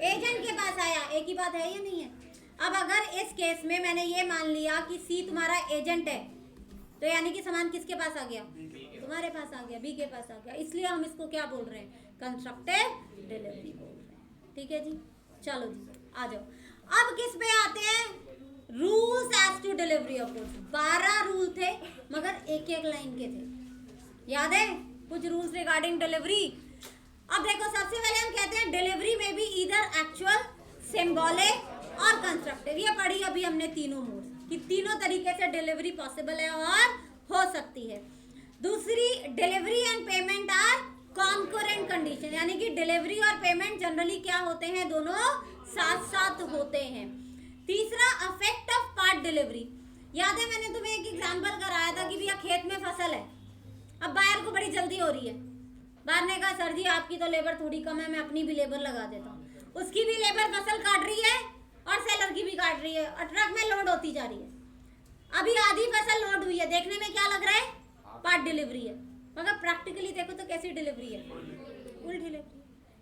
[SPEAKER 1] एजेंट के पास आया, एक ही बात है या नहीं है? अब अगर इस केस में मैंने ये मान लिया कि सी तुम्हारा एजेंट है, तो यानी कि सामान किसके पास आ गया? तुम्हारे पास आ गया, बी के पास आ गया। इसलिए हम इसको क्या बोल रहे हैं? कंस्ट्रक्टिव डिलीवरी बोल रहे हैं। ठीक है जी, चलो जी आ जाओ। अब किस पे आते हैं? Rules as to delivery of goods. 12 rule थे मगर एक एक लाइन के थे, याद है? कुछ रूल्स रिगार्डिंग डिलीवरी। अब देखो, सबसे पहले हम कहते हैं डिलीवरी में भी इधर एक्चुअल, सिंबॉलिक और कंस्ट्रक्टिव। ये पढ़ी अभी हमने तीनों मोड कि तीनों तरीके से डिलीवरी पॉसिबल है और हो सकती है। दूसरी, delivery and payment are concurrent condition, यानी कि डिलीवरी और पेमेंट जनरली क्या होते हैं? दोनों साथ साथ होते हैं। तीसरा, अफेक्ट ऑफ पार्ट डिलीवरी। याद है मैंने तुम्हें एक एग्जांपल कराया था कि भैया खेत में फसल है, अब बायर को बड़ी जल्दी हो रही है। बायर ने कहा सर जी आपकी तो लेबर थोड़ी कम है, मैं अपनी भी लेबर लगा देता हूँ। उसकी भी लेबर फसल काट रही है और सेलर की भी काट रही है और ट्रक में लोड होती जा रही है। अभी आधी फसल लोड हुई है, देखने में क्या लग रहा है? पार्ट डिलीवरी है। मगर प्रैक्टिकली देखो तो कैसी डिलीवरी है, फुल डिलीवरी,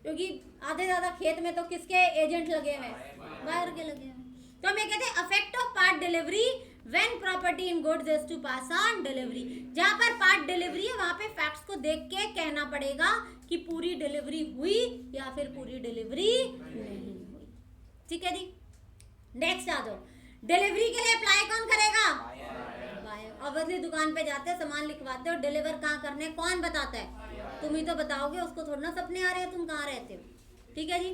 [SPEAKER 1] क्योंकि आधे ज्यादा खेत में तो किसके एजेंट लगे हुए हैं, बायर के लगे हुए। तो हम ये कहते हैं affect of part delivery when property in goods is to pass on delivery. जहां पर पार्ट डिलीवरी है वहां पे फैक्ट्स को देख के कहना पड़ेगा कि पूरी डिलीवरी हुई या फिर पूरी डिलीवरी नहीं हुई। ठीक है जी, नेक्स्ट आ जाओ। डिलीवरी के लिए अप्लाई कौन करेगा, बायर। ऑब्वियसली दुकान पे जाते हो, सामान लिखवाते हो, डिलीवर कहाँ करने कौन बताता है, तुम ही तो बताओगे, उसको थोड़ा ना सपने आ रहे हैं तुम कहाँ रहते हो। ठीक है जी,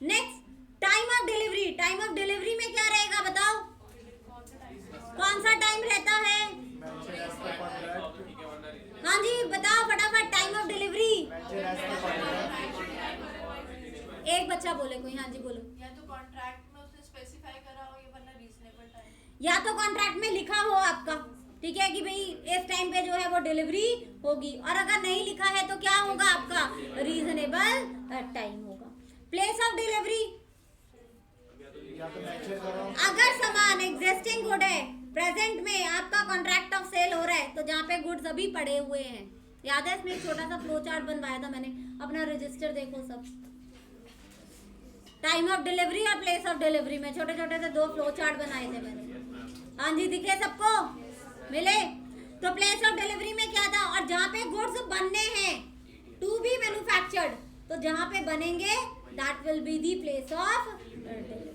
[SPEAKER 1] next time of delivery. Time of delivery में क्या रहेगा बताओ, कौन सा टाइम रहता है, हाँ जी बताओ फटाफट, टाइम ऑफ डिलीवरी। एक बच्चा बोले कोई, हाँ जी बोलो।
[SPEAKER 3] या तो कॉन्ट्रैक्ट में उसने स्पेसिफाई करा हो, या वरना रीजनेबल टाइम,
[SPEAKER 1] या तो कॉन्ट्रैक्ट में लिखा हो आपका, ठीक है, कि भाई इस टाइम पे जो है वो डिलीवरी होगी, और अगर नहीं लिखा है तो क्या होगा आपका, रीजनेबल टाइम होगा। प्लेस ऑफ डिलीवरी, अगर सामान एग्जिस्टिंग गुड है, प्रेजेंट में आपका कॉन्ट्रैक्ट ऑफ सेल हो रहा है, तो जहाँ पे गुड्स अभी पड़े हुए हैं, याद है इसमें एक छोटा सा फ्लो चार्ट बनवाया था मैंने, अपना रजिस्टर देखो सब, टाइम ऑफ डिलीवरी और प्लेस ऑफ डिलीवरी में छोटे छोटे से 2 फ्लो चार्ट बनाए थे मैंने, हाँ जी दिखे सबको, मिले। तो प्लेस ऑफ डिलीवरी में क्या था, और जहाँ पे गुड्स बनने हैं टू बी मैन्युफैक्चर्ड, तो जहाँ पे बनेंगे that will be the place of delivery.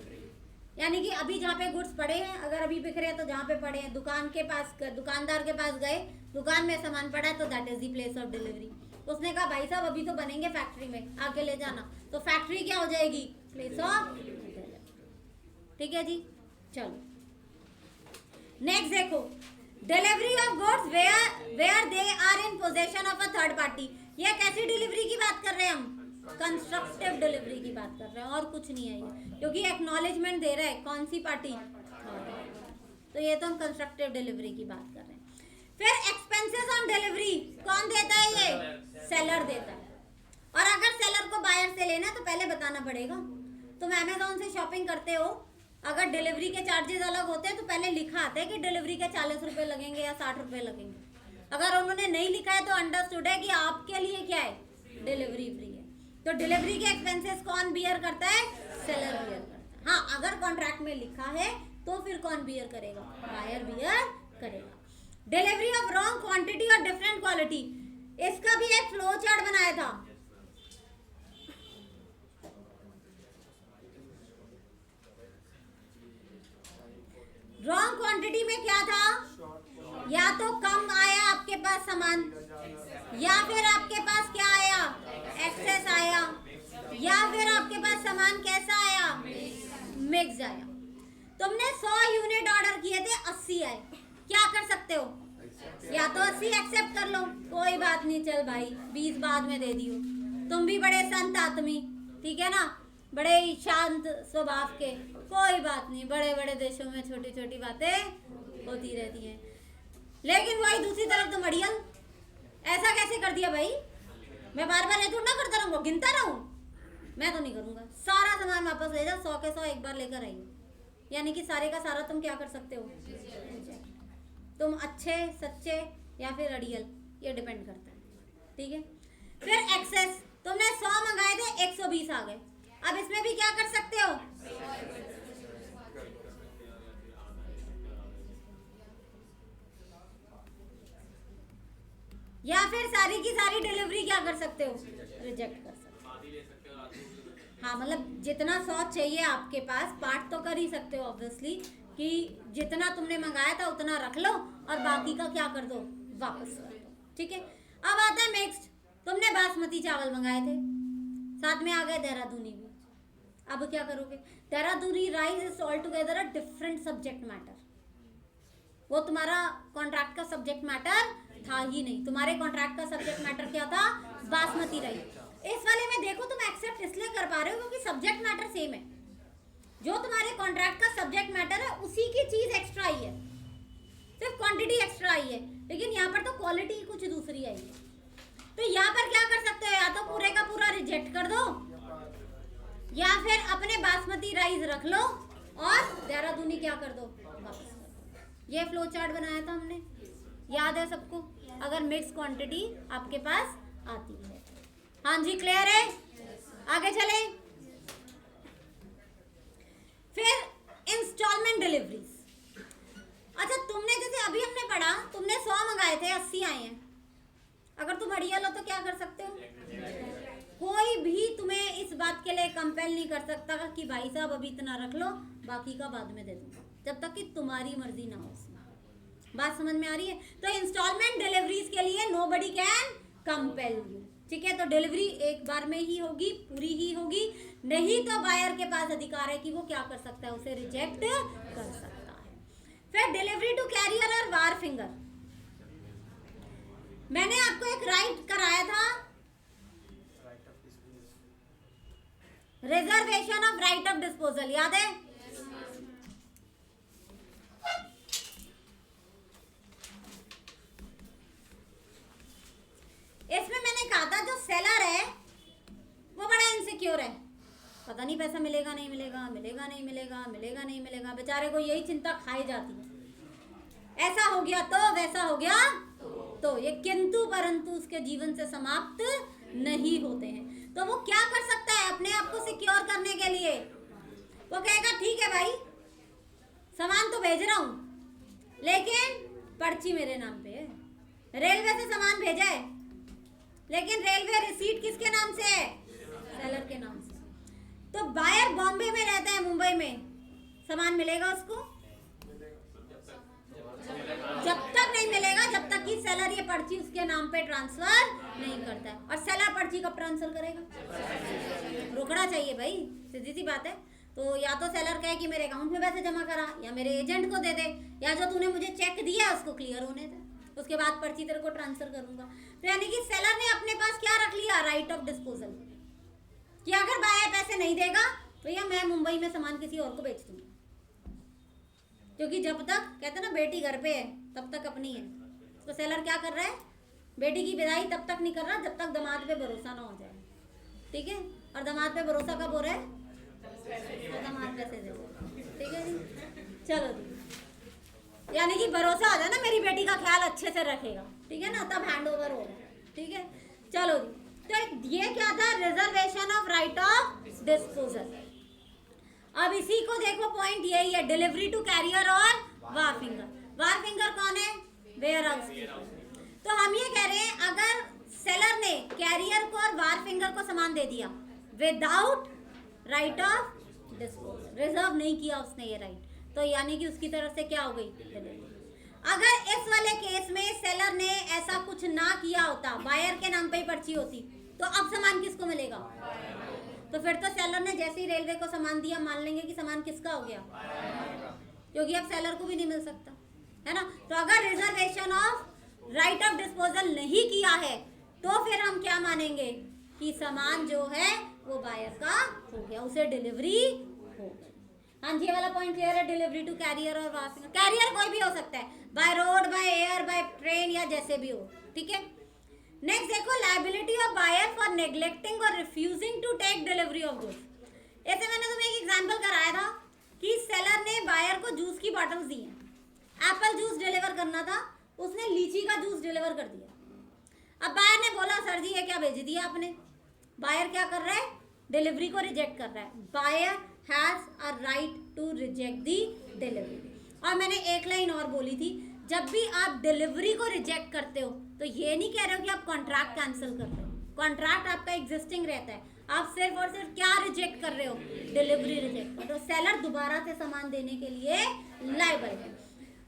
[SPEAKER 1] यानी कि अभी जहाँ पे गुड्स पड़े हैं, अगर अभी बिक रहे हैं तो जहाँ पे पड़े हैं, दुकान के पास, दुकानदार के पास गए, दुकान में सामान पड़ा है, तो that is the place of delivery. उसने कहा भाई साहब अभी तो बनेंगे फैक्ट्री में, आके ले जाना, तो फैक्ट्री क्या हो जाएगी, प्लेस ऑफ डिलीवरी। ठीक है जी, चलो नेक्स्ट देखो, delivery of goods where they are in possession of a third party. ये कैसी डिलीवरी की बात कर रहे हैं हम, कंस्ट्रक्टिव डिलीवरी की बात कर रहे हैं, और कुछ नहीं है ये, क्योंकि एक्नॉलेजमेंट दे रहा है कौन सी पार्टी, तो ये तो हम कंस्ट्रक्टिव डिलीवरी की बात कर रहे हैं। फिर एक्सपेंसेस ऑन डिलीवरी कौन देता है, ये सेलर देता है, और अगर सेलर को बायर से लेना है तो पहले बताना पड़ेगा। तुम अमेज़न से शॉपिंग करते हो, अगर डिलीवरी के चार्जेस अलग होते हैं तो पहले लिखा आता है कि डिलीवरी के 40 रुपये लगेंगे या 60 रुपये लगेंगे। अगर उन्होंने नहीं लिखा है तो अंडरस्टूड है कि आपके लिए क्या है, डिलीवरी फ्री है। तो डिलीवरी के एक्सपेंसेस कौन बियर करता है, सेलर बियर करता है। हाँ, अगर कॉन्ट्रैक्ट में लिखा है तो फिर कौन बियर करेगा, बायर बियर करेगा। डिलीवरी ऑफ रॉन्ग क्वांटिटी और डिफरेंट क्वालिटी, इसका भी एक फ्लो चार्ट बनाया था, रॉन्ग क्वांटिटी में क्या था, या तो कम आया आपके पास सामान, या फिर आपके पास क्या आया, एक्सेस आया, या फिर आपके पास सामान कैसा आया, मिक्स आया। तुमने 100 यूनिट ऑर्डर किए थे, 80 आए, क्या कर सकते हो, या तो 80 एक्सेप्ट कर लो, कोई बात नहीं, चल भाई 20 बाद में दे दियो, तुम भी बड़े संत आदमी, ठीक है ना, बड़े शांत स्वभाव के, कोई बात नहीं, बड़े बड़े देशों में छोटी छोटी बातें होती रहती हैं। लेकिन वही दूसरी तरफ तो मड़ियल, ऐसा कैसे कर दिया भाई, मैं बार बार ये थोड़ा ना करता रहूँगा, गिनता रहूँ, मैं तो नहीं करूँगा, सारा सामान वापस ले जाओ, 100 के 100 एक बार लेकर आइए। यानी कि सारे का सारा तुम क्या कर सकते हो, तुम अच्छे सच्चे या फिर अड़ियल, ये डिपेंड करता है। ठीक है, फिर एक्सेस, तुमने 100 मंगाए थे, 120 आ गए, अब इसमें भी क्या कर सकते हो, या फिर सारी की सारी डिलीवरी क्या कर सकते हो, रिजेक्ट कर सकते हो। हाँ, मतलब जितना 100 चाहिए आपके पास, पार्ट तो कर ही सकते हो ऑब्वियसली, कि जितना तुमने मंगाया था उतना रख लो और बाकी का क्या कर दो, वापस कर दो। ठीक है, अब आता है नेक्स्ट, तुमने बासमती चावल मंगाए थे, साथ में आ गए देहरादूनी भी, अब क्या करोगे, देहरादूनी rice is all together a different subject matter, वो तुम्हारा कॉन्ट्रैक्ट का सब्जेक्ट मैटर था ही नहीं, तुम्हारे कॉन्ट्रैक्ट का सब्जेक्ट मैटर क्या था, बासमती राइस। इस वाले में देखो तुम एक्सेप्ट इसलिए कर पा रहे हो क्योंकि सब्जेक्ट मैटर सेम है, जो तुम्हारे कॉन्ट्रैक्ट का सब्जेक्ट मैटर है उसी की चीज एक्स्ट्रा आई है, सिर्फ क्वांटिटी एक्स्ट्रा आई है, लेकिन यहाँ पर तो क्वालिटी कुछ दूसरी आई है। तो यहाँ पर क्या कर सकते हो, या तो पूरे का पूरा रिजेक्ट कर दो, या फिर अपने बासमती राइस रख लो और देहरादूनी क्या कर दो, वापस कर दो। ये फ्लो चार्ट बनाया था हमने, याद है सबको। अगर मिक्स क्वांटिटी आपके पास आती है। हाँ जी, क्लियर है? आगे चले। फिर इंस्टॉलमेंट डिलीवरीज। अच्छा, तुमने जैसे अभी हमने पढ़ा, तुमने 100 मंगाए थे, 80 आए हैं। अगर तुम अड़ियल हो तो क्या कर सकते हो? कोई भी तुम्हें इस बात के लिए कंपेल नहीं कर सकता कि भाई साहब अभी इतना रख लो, बाकी का बाद में दे दूंगा, जब तक कि तुम्हारी मर्जी ना हो उसमें। बात समझ में आ रही है? तो इंस्टॉलमेंट डिलीवरीज के लिए नोबडी कैन कंपेल यू, ठीक है? तो डिलीवरी एक बार में ही होगी, पूरी ही होगी, नहीं तो बायर के पास अधिकार है कि वो क्या कर सकता है, उसे रिजेक्ट कर सकता है। फिर डिलीवरी टू कैरियर और वार फिंगर। मैंने आपको एक राइट कराया था, reservation of right of disposal, याद है? इसमें मैंने कहा था जो सेलर है वो बड़ा इनसिक्योर है, पता नहीं पैसा मिलेगा नहीं मिलेगा, मिलेगा नहीं मिलेगा, मिलेगा नहीं मिलेगा, बेचारे को यही चिंता खाई जाती है, ऐसा हो गया तो वैसा हो गया तो ये किंतु परंतु उसके जीवन से समाप्त नहीं होते हैं। तो वो क्या कर सकता है अपने आप को सिक्योर करने के लिए? वो कहेगा ठीक है भाई, सामान तो भेज रहा हूं लेकिन पर्ची मेरे नाम पे है। रेलवे से सामान भेजा है लेकिन रेलवे रिसीट किसके नाम से है? सेलर के नाम से। तो बायर बॉम्बे में रहता है, मुंबई में, सामान मिलेगा उसको? जब तक नहीं मिलेगा, जब तक कि सेलर ये पर्ची उसके नाम पे ट्रांसफर नहीं करता है। और सेलर पर्ची कब ट्रांसफर करेगा? रोकड़ा चाहिए भाई, सीधी सी बात है। तो या तो सेलर कहे कि मेरे अकाउंट में पैसे जमा करा, या मेरे एजेंट को दे दे, या जो तूने मुझे चेक दिया उसको क्लियर होने दे, उसके बाद पर्ची तेरे को ट्रांसफर करूंगा। तो यानी कि सेलर ने अपने पास क्या रख लिया? राइट ऑफ डिस्पोजल, कि अगर बायर पैसे नहीं देगा तो या मैं मुंबई में सामान किसी और को बेच दूंगा, क्योंकि जब तक कहते ना बेटी घर पे है तब तक अपनी है। तो सेलर क्या कर रहा है? बेटी की विदाई तब तक नहीं कर रहा जब तक दामाद पे भरोसा ना हो जाए, ठीक है? और दामाद पे भरोसा कब हो रहा है? दामाद पैसे दे दे, ठीक है जी? चलो जी, यानी कि भरोसा हो जाए ना मेरी बेटी का ख्याल अच्छे से रखेगा, ठीक है ना, तब हैंड ओवर हो रहा है, ठीक है? चलो जी, तो ये क्या था? Reservation of right of disposal. अब इसी को देखो, पॉइंट यही है, डिलीवरी टू कैरियर और वार फिंगर। वार फिंगर कौन है? Warehouse. तो हम ये कह रहे हैं अगर सेलर ने कैरियर को और वार फिंगर को सामान दे दिया without right of disposal, reserve नहीं किया उसने ये राइट, तो यानी कि उसकी तरफ से क्या हो गई? अगर इस वाले केस में सेलर ने ऐसा कुछ ना किया होता, बायर के नाम पे ही पर्ची होती, तो अब सामान किसको मिलेगा? तो फिर तो सेलर ने जैसे ही रेलवे को सामान दिया, मान लेंगे कि सामान किसका हो गया, क्योंकि अब सेलर को भी नहीं मिल सकता, है ना? तो अगर reservation of right of disposal नहीं किया है तो फिर हम क्या मानेंगे कि सामान जो है वो बायर का हो गया, उसे डिलीवरी हो गई। हाँ जी, ये वाला पॉइंट क्लियर है? डिलीवरी टू कैरियर और वार फिंगर। कैरियर कोई भी हो सकता है, by road, by air, by train, या जैसे भी हो, ठीक है? नेक्स्ट देखो, liability of buyer for neglecting और refusing to take delivery of goods. ऐसे मैंने तुम्हें एक एग्जांपल कराया था कि सेलर ने बायर को जूस की बॉटल्स दी हैं, एप्पल जूस डिलीवर करना था, उसने लीची का जूस डिलीवर कर दिया। अब बायर ने बोला सर जी ये क्या भेज दिया आपने? बायर क्या कर रहा है? डिलीवरी को रिजेक्ट कर रहा है। Buyer has a right to reject the delivery. और मैंने एक लाइन और बोली थी, जब भी आप डिलीवरी को रिजेक्ट करते हो तो ये नहीं कह रहे हो कि आप कॉन्ट्रैक्ट कैंसिल कर रहे हो, कॉन्ट्रैक्ट आपका एग्जिस्टिंग रहता है, आप सिर्फ और सिर्फ क्या रिजेक्ट कर रहे हो? Delivery reject. तो सेलर दोबारा से सामान देने के लिए लायबल है।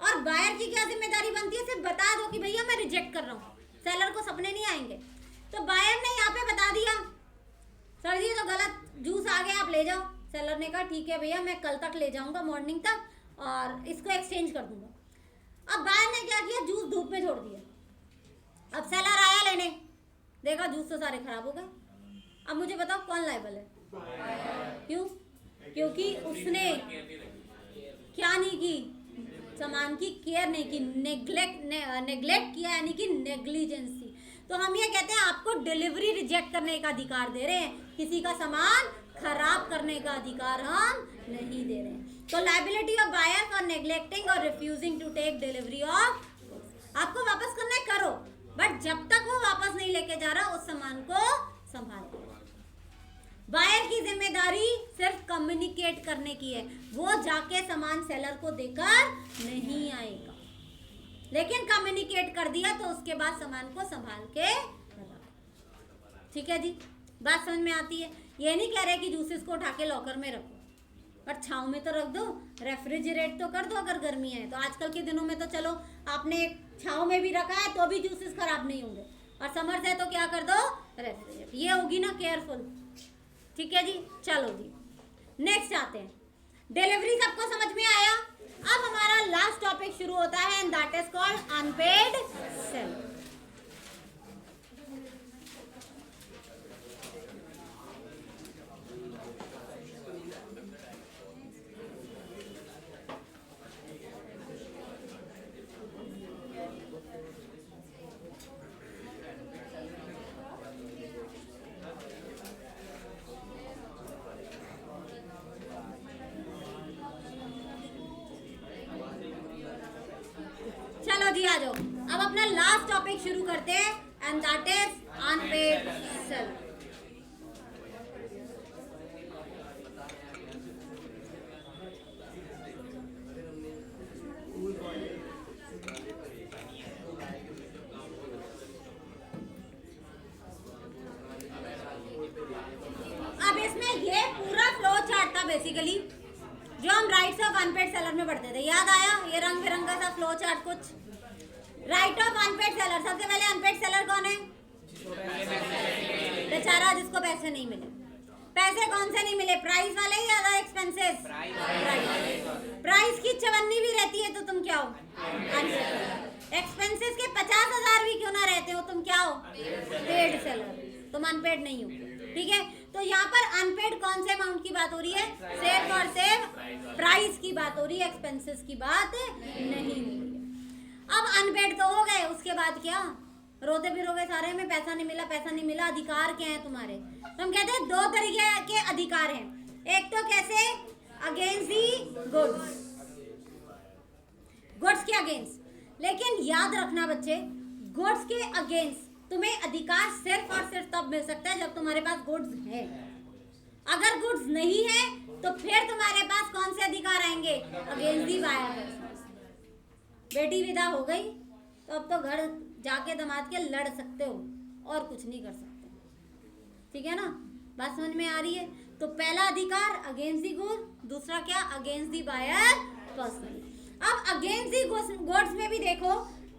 [SPEAKER 1] और बायर की क्या जिम्मेदारी बनती है? सिर्फ बता दो कि भैया मैं रिजेक्ट कर रहा हूँ, सेलर को सपने नहीं आएंगे। तो बायर ने यहाँ पे बता दिया सर जी तो गलत जूस आ गया, आप ले जाओ। सेलर ने कहा ठीक है भैया मैं कल तक ले जाऊंगा, मॉर्निंग तक, और इसको एक्सचेंज कर दूंगा। अब बायर ने क्या किया? जूस धूप में छोड़ दिया। अब सेलर आया लेने, देखा जूस तो सारे खराब हो गए। अब मुझे बताओ कौन लायबल है? क्यों? क्योंकि उसने क्या नहीं की? सामान की केयर नहीं की, नेग्लेक्ट किया, यानी कि नेग्लिजेंसी। तो हम ये कहते हैं आपको डिलीवरी रिजेक्ट करने का अधिकार दे रहे हैं, किसी का सामान खराब करने का अधिकार हम नहीं दे रहे हैं। तो liability of buyer for neglecting और refusing to take delivery of, आपको वापस करना है करो, बट जब तक वो वापस नहीं लेके जा रहा उस सामान को संभाल। बायर की जिम्मेदारी सिर्फ कम्युनिकेट करने की है, वो जाके सामान सेलर को देकर नहीं आएगा, लेकिन कम्युनिकेट कर दिया तो उसके बाद सामान को संभाल के रखो। ठीक है जी, बात समझ में आती है। ये नहीं कह रहे कि जूसेस को उठा के लॉकर में रखो, पर छांव में तो रख दो, रेफ्रिजरेट तो कर दो अगर गर्मी है तो। आजकल के दिनों में तो चलो आपने छांव में भी रखा है तो भी जूसेस खराब नहीं होंगे, और समर्स है तो क्या कर दो, रेफ्रिजरेट। ये होगी ना केयरफुल। ठीक है जी, चलो जी नेक्स्ट आते हैं। डिलीवरी सबको समझ में आया। अब हमारा लास्ट टॉपिक शुरू होता है and that is called unpaid sale. चलो जी आ जाओ, अब अपना लास्ट टॉपिक शुरू करते हैं and that is unpaid sale. अब इसमें ये पूरा फ्लो चार्ट था बेसिकली जो हम राइट्स ऑफ अनपेड सेलर में पढ़ते थे। याद आया ये रंग बिरंगा सा फ्लो चार्ट कुछ। राइट ऑफ अनपेड सेलर, सबसे पहले अनपेड सेलर कौन है? बेचारा जिसको पैसे नहीं मिले। पैसे कौन से नहीं मिले, प्राइस वाले या अदर एक्सपेंसेस? प्राइस की चवन्नी भी रहती है तो तुम क्या हो? एक्सपेंसेस के 50,000 भी क्यों ना रहते हो तुम क्या हो? पेड सेलर, तुम अनपेड नहीं हो। ठीक है, तो यहाँ पर अनपेड कौन से अमाउंट की बात हो रही है? सिर्फ और सिर्फ प्राइस की बात हो रही है, एक्सपेंसेस की बात नहीं हो रही है। अब अनपेड तो हो गए, उसके बाद क्या? रोते फिरोगे सारे में पैसा नहीं मिला, पैसा नहीं मिला। अधिकार क्या है तुम्हारे? तो हम कहते हैं दो तरीके के अधिकार हैं। एक तो कैसे, अगेंस्ट दी गुड्स, गुड्स के अगेंस्ट। लेकिन याद रखना बच्चे, गुड्स के अगेंस्ट तुम्हें अधिकार सिर्फ और सिर्फ तब मिल सकता है जब तुम्हारे पास गुड्स है। अगर गुड्स नहीं है तो फिर तुम्हारे पास कौन से अधिकार आएंगे? Against the buyer. बेटी विदा हो गई तो अब तो घर जाके दामाद के लड़ सकते हो और कुछ नहीं कर सकते। ठीक है ना, बात समझ में आ रही है? तो पहला अधिकार अगेंस्ट दी गुड, दूसरा क्या? Against the buyer personally. अब अगेंस्ट दी गुड्स में भी देखो,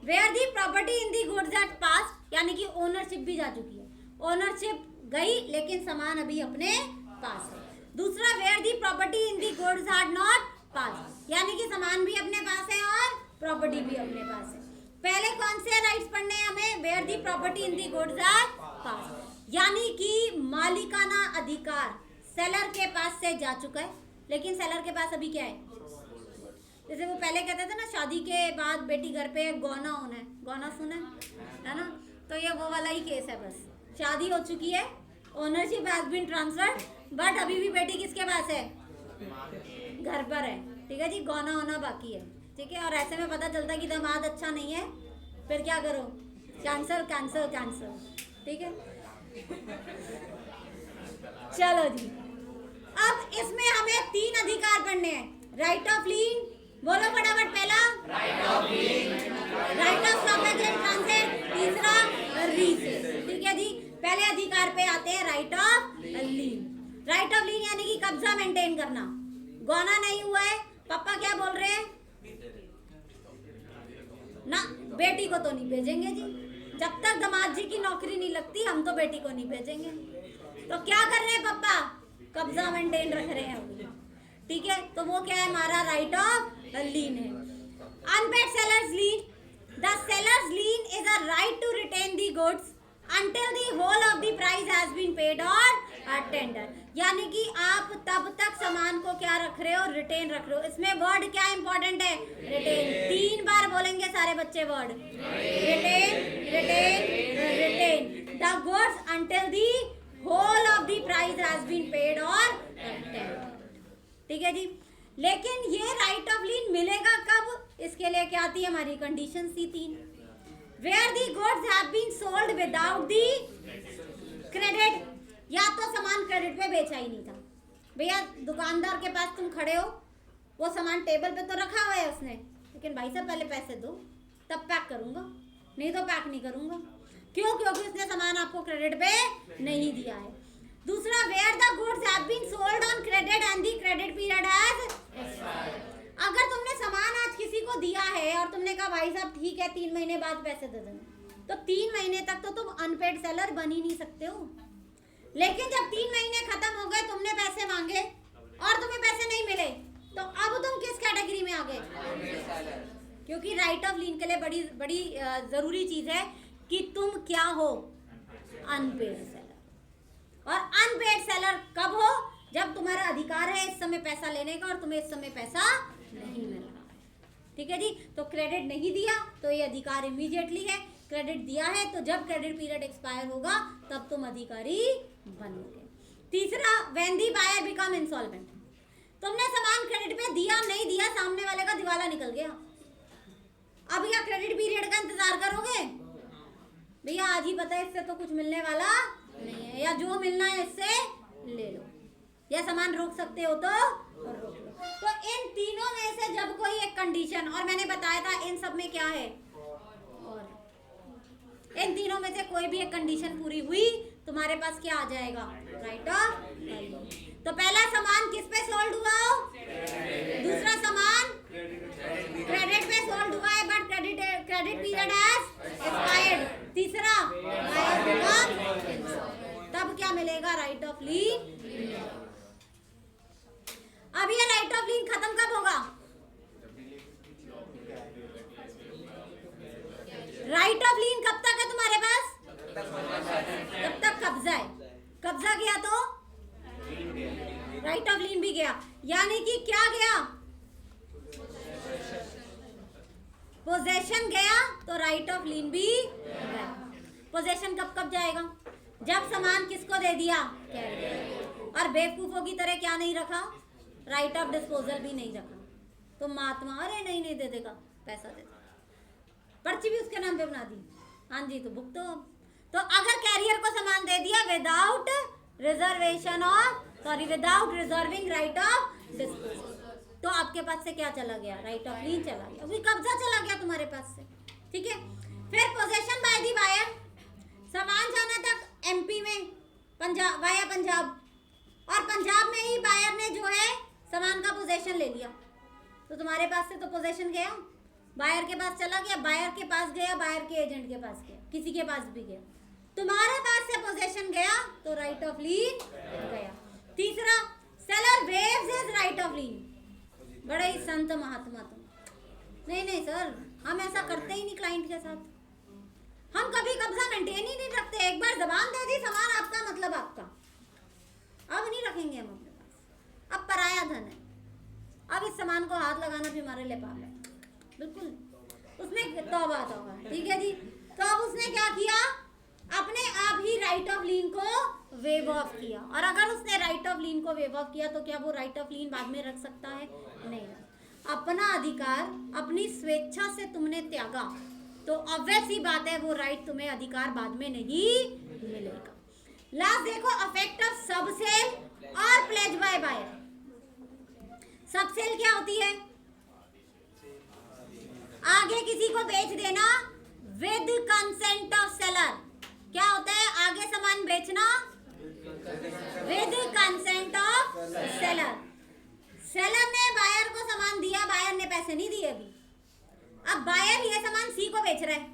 [SPEAKER 1] where the property in the goods at pass, यानी कि ओनरशिप भी जा चुकी है। ओनरशिप गई लेकिन सामान अभी अपने पास है। दूसरा, where the property in the goods are not pass, यानी कि सामान भी अपने पास है और प्रॉपर्टी भी अपने पास है। पहले कौन से राइट्स पढ़ने हैं हमें? Where the property in the goods are pass, यानी कि मालिकाना अधिकार सेलर के पास से जा चुका है, लेकिन सेलर के पास अभी क्या है? जैसे वो पहले कहते थे ना, शादी के बाद बेटी घर पे गौना होना है। गौना सुना है ना? तो ये वो वाला ही केस है। बस शादी हो चुकी है, ownership has been transferred, but अभी भी बेटी किसके पास है? घर पर है। ठीक है जी, गौना होना बाकी है। ठीक है, और ऐसे में पता चलता है कि दामाद अच्छा नहीं है, फिर क्या करो? Cancel cancel cancel. ठीक है, चलो जी, अब इसमें हमें 3 अधिकार पढ़ने हैं। राइट ऑफ लीन, बोलो फटाफट। पहला right of lien, right of stoppage and transit, तीसरा रीसेल। ठीक है जी, पहले अधिकार पे आते हैं right of lien. Right of lien यानी कि कब्जा मेंटेन करना। गौना नहीं हुआ है, पापा क्या बोल रहे हैं ना, बेटी को तो नहीं भेजेंगे जी, जब तक दामाद जी की नौकरी नहीं लगती हम तो बेटी को नहीं भेजेंगे। तो क्या कर रहे हैं पापा? कब्जा मेंटेन रख रहे हैं अभी। ठीक है, तो वो क्या है? हमारा राइट ऑफ लीन है। Unpaid sellers lien, the sellers lien is a right to retain the goods until the whole of the price has been paid or tender, यानी कि आप तब तक सामान को क्या रख रहे हो? रिटेन रख रहे हो। इसमें वर्ड क्या इंपॉर्टेंट है? रिटेन। 3 बार बोलेंगे सारे बच्चे word, retain retain retain the goods until the whole of the price has been paid or tender। ठीक है जी, लेकिन ये राइट ऑफ लीन मिलेगा कब? इसके लिए क्या आती है हमारी condition C 3। Where the goods have been sold without the credit, या तो सामान क्रेडिट पे बेचा ही नहीं था। भैया दुकानदार के पास तुम खड़े हो, वो सामान टेबल पे तो रखा हुआ है उसने, लेकिन भाई साहब पहले पैसे दो तब पैक करूंगा, नहीं तो पैक नहीं करूंगा। क्यों? क्योंकि उसने सामान आपको क्रेडिट पे नहीं दिया है। दूसरा, where the goods have been sold on credit and the credit period has expired. अगर तुमने सामान आज किसी को दिया है और तुमने कहा भाई साहब ठीक है 3 महीने बाद पैसे दे देना, तो 3 महीने तक तो तुम अनपेड सेलर बन ही नहीं सकते हो। लेकिन जब 3 महीने खत्म हो गए, तुमने पैसे मांगे और तुम्हें पैसे नहीं मिले, तो अब तुम किस कैटेगरी में आ गए? क्योंकि राइट ऑफ लीन के लिए बड़ी बड़ी जरूरी चीज है कि तुम क्या हो, अनपेड सेलर। और अनपेड सेलर कब हो? जब तुम्हारा अधिकार है इस समय पैसा लेने का और तुम्हें इस समय पैसा नहीं मिल रहा है। ठीक है जी। तो क्रेडिट नहीं दिया तो ये अधिकार इमीडिएटली है, क्रेडिट दिया है तो जब क्रेडिट पीरियड एक्सपायर होगा तब तुम अधिकारी बनोगे। तीसरा, when the buyer become insolvent. तुमने सामान क्रेडिट पे दिया, नहीं दिया, सामने वाले का दिवाला निकल गया, अब क्या क्रेडिट पीरियड का इंतजार करोगे? भैया आज ही पता है इससे तो कुछ मिलने वाला नहीं है, या जो मिलना है इससे ले लो, या सामान रोक सकते हो तो रोक लो। तो इन तीनों में से जब कोई एक कंडीशन, और मैंने बताया था इन सब में क्या है, और इन तीनों में से कोई भी एक कंडीशन पूरी हुई, तुम्हारे पास क्या आ जाएगा? राइट ऑफ लीन। तो पहला सामान किस पे सोल्ड हुआ हो? दूसरा सामान क्रेडिट पे सोल्ड हुआ है but credit period has expired. तीसरा, तब क्या मिलेगा? राइट ऑफ लीन। अब ये राइट ऑफ लीन खत्म कब होगा? राइट ऑफ लीन कब तक है तुम्हारे पास? तब तक कब्जा है। कब्जा गया तो राइट ऑफ लीन भी गया, यानी कि क्या गया? पोजेशन गया तो राइट ऑफ लीन भी गया। पोजेशन कब कब जाएगा? जब सामान किसको दे दिया? और बेवकूफों की तरह क्या नहीं रखा? राइट ऑफ डिस्पोजल भी नहीं रखा। तो महात्मा, अरे नहीं नहीं दे देगा, पैसा दे देगा, पर्ची भी उसके नाम पे बना दी, हाँ जी तो भुगतो। तो अगर कैरियर को सामान दे दिया विदाउट रिजर्वेशन और without reserving right of disposal, तो आपके पास से क्या चला गया? राइट ऑफ लीन चला गया, अभी कब्जा चला गया तुम्हारे पास से। ठीक है। फिर पोजेशन बाय दी बायर, सामान जाना था एमपी में, पंजाब वाया पंजाब, और पंजाब में ही बायर ने जो है सामान का पोजेशन ले लिया, तो तुम्हारे पास से तो पोजेशन गया, बायर के पास चला गया, बायर के पास गया, बायर के एजेंट के पास गया, किसी के पास भी गया, तुम्हारे पास से पोजेशन गया तो राइट ऑफ लीन गया। तीसरा, seller waives his right of lien. बड़े ही संत महात्मा तुम। नहीं नहीं सर, हम ऐसा करते ही नहीं क्लाइंट के साथ, हम कभी कब्जा मेंटेन ही नहीं रखते। एक बार जबान दे दी, सामान आपका मतलब आपका, अब नहीं रखेंगे हम अपने पास, अब पराया धन है, अब इस सामान को हाथ लगाना भी हमारे लिए पाप है, बिल्कुल। उसने तौबा तौबा, ठीक है जी। तो अब उसने क्या किया? अपने आप ही राइट ऑफ लीन को वेव ऑफ किया, और अगर उसने राइट ऑफ लीन को वेव ऑफ किया तो क्या वो राइट ऑफ लीन बाद में रख सकता है? नहीं रख। अपना अधिकार अपनी स्वेच्छा से तुमने त्यागा तो ऑब्वियस ही बात है वो राइट तुम्हें अधिकार बाद में नहीं मिलेगा। लास्ट देखो, अफेक्ट ऑफ सब सेल और प्लेज बाय बायर। सब सेल क्या होती है? आगे किसी को बेच देना विद कंसेंट ऑफ सेलर। क्या होता है? आगे सामान बेचना with consent of seller. Seller ने बायर को सामान दिया, बायर ने पैसे नहीं दिए अभी, अब बायर ये सामान सी को बेच रहा है,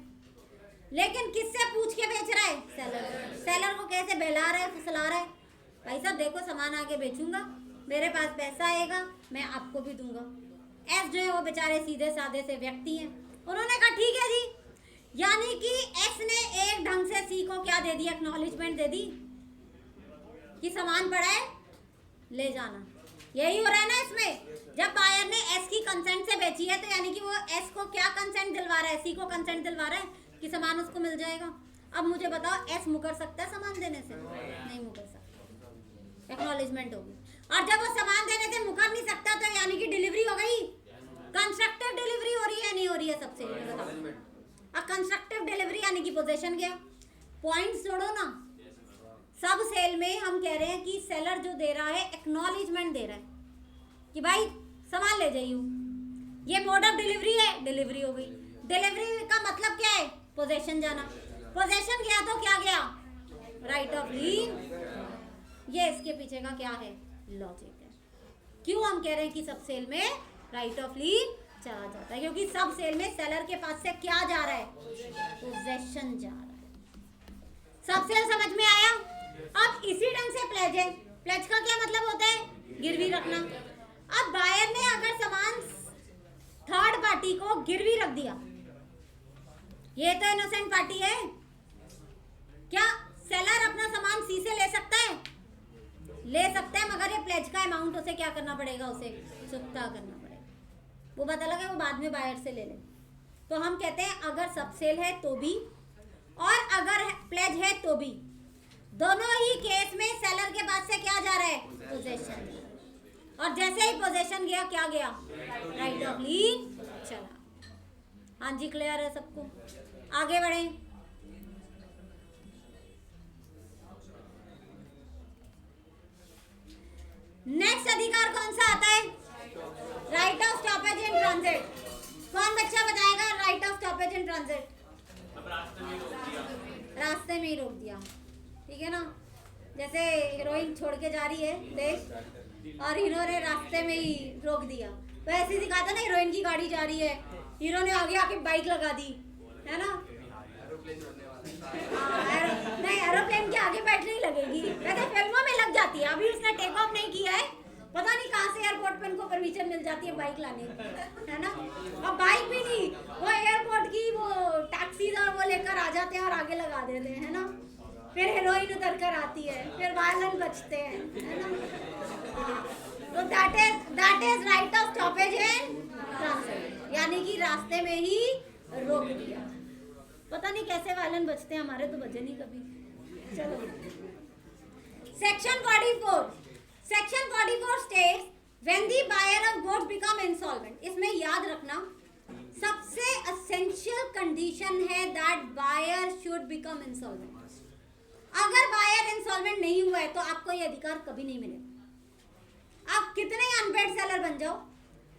[SPEAKER 1] लेकिन किससे पूछ के बेच रहा है? सेलर। सेलर को कैसे बहला रहा है, फुसला रहा है? भाई साहब देखो, सामान आगे बेचूंगा, मेरे पास पैसा आएगा, मैं आपको भी दूंगा। एस जो है वो बेचारे सीधे साधे से व्यक्ति हैं, उन्होंने कहा ठीक है जी, यानी कि एस ने एक ढंग से सी को क्या दे दिया? एक्नॉलेजमेंट दे दी कि सामान पड़ा है, ले जाना। यही हो रहा है ना इसमें। जब बायर ने एस की कंसेंट से बेची है तो यानी कि वो एस को क्या कंसेंट दिलवा रहा है? सी को कंसेंट दिलवा रहा है कि सामान उसको मिल जाएगा। अब मुझे बताओ, एस मुकर सकता है सामान देने से? नहीं मुकर सकता, एक्नॉलेजमेंट होगी। और जब वो सामान देने से मुकर नहीं सकता तो यानी कि डिलीवरी हो गई, कंस्ट्रक्टिव डिलीवरी हो रही है नहीं हो रही है? सबसे बताओ, कंस्ट्रक्टिव डिलीवरी यानी कि पोजेशन गया। पॉइंट्स जोड़ो ना। सब सेल में हम कह रहे हैं कि सेलर जो दे रहा है एक्नॉलेजमेंट दे रहा है कि भाई सामान ले जाइयो। ये मोड ऑफ डिलीवरी है, डिलीवरी हो गई। डिलीवरी का मतलब क्या है? पोजेशन जाना। पोजेशन गया तो क्या गया? राइट ऑफ लीन। ये इसके पीछे का क्या है? लॉजिक है। क्यों हम कह रहे हैं कि सब सेल में राइट ऑफ लीन चला जाता है? क्योंकि सब सेल में सेलर के पास से क्या जा रहा है? पोजेशन जा रहा है। सब सेल समझ में आया? अब इसी ढंग से प्लेज है। प्लेज का क्या मतलब होता है? गिरवी रखना। अब बायर ने अगर सामान थर्ड पार्टी को गिरवी रख दिया, ये तो इनोसेंट पार्टी है। क्या सेलर अपना सामान सी से ले सकता है? ले सकता है, मगर ये प्लेज का अमाउंट उसे क्या करना पड़ेगा? उसे चुकता करना पड़ेगा। वो बात अलग है, वो बाद में बायर से ले ले। तो हम कहते हैं अगर सब सेल है तो भी और अगर प्लेज है तो भी, दोनों ही केस में सेलर के पास से क्या जा रहा है? पोजेशन। और जैसे ही पोजेशन गया क्या गया? राइट ऑफ लीन चला। हाँ जी, क्लियर है सबको? आगे बढ़े। नेक्स्ट अधिकार कौन सा आता है? Right of stoppage in transit. कौन बच्चा बताएगा right of stoppage in transit? रास्ते में ही रोक दिया, ठीक है ना। जैसे हीरोइन छोड़ के जा रही है देश और हीरो ने रास्ते में ही रोक दिया, तो ऐसे दिखाता ना, हीरोइन की गाड़ी जा रही है, हीरो ने आगे आके बाइक लगा दी, है ना। नहीं, एरोप्लेन के आगे बैटरी लगेगी, वैसे फिल्मों में लग जाती है। अभी उसने टेक ऑफ नहीं किया है, पता नहीं कहाँ से एयरपोर्ट पे इनको परमिशन मिल जाती है बाइक लाने की, है ना। अब बाइक भी नहीं, वो एयरपोर्ट की वो टैक्सी और वो लेकर आ जाते हैं और आगे लगा देते हैं, है ना। फिर हीरोइन उतर कर आती है, फिर वायलेंस बचते हैं, है ना। तो that is right of stoppage in transit, यानी कि रास्ते में ही रोक दिया। पता नहीं कैसे वायलेंस बचते हैं, हमारे तो बचे नहीं कभी। चलो, section 44। Section 44 states when the buyer of goods become insolvent. इसमें याद रखना सबसे एसेंशियल कंडीशन है that buyer should become insolvent. अगर बायर इंसॉल्वेंट नहीं हुआ है तो आपको ये अधिकार कभी नहीं मिलेगा। आप कितने अनपेड सेलर बन जाओ,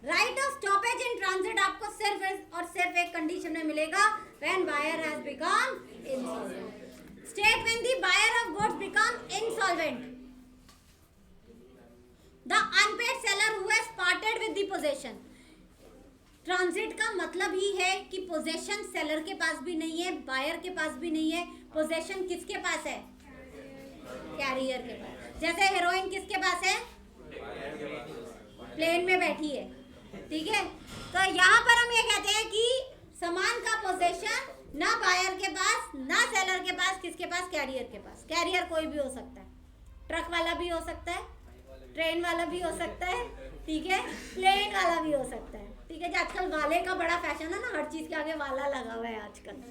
[SPEAKER 1] right of stoppage in transit आपको सिर्फ और सिर्फ एक कंडीशन में मिलेगा, when buyer has become insolvent. State when the buyer of goods become insolvent, the unpaid seller who has parted with the possession. Transit का मतलब ही है कि पोजेशन सेलर के पास भी नहीं है, बायर के पास भी नहीं है। पोजेशन किसके पास है? कैरियर के पास। जैसे हीरोइन किसके पास है? प्लेन में बैठी है, ठीक है। तो यहाँ पर हम ये कहते हैं कि सामान का पोजेशन ना बायर के पास ना सेलर के पास, किसके पास? कैरियर के पास। कैरियर कोई भी हो सकता है, ट्रक वाला भी हो सकता है, ट्रेन वाला भी हो सकता है, ठीक है, प्लेन वाला भी हो सकता है, ठीक है। आजकल वाले का बड़ा फैशन है ना, हर चीज के आगे वाला लगा हुआ है आजकल,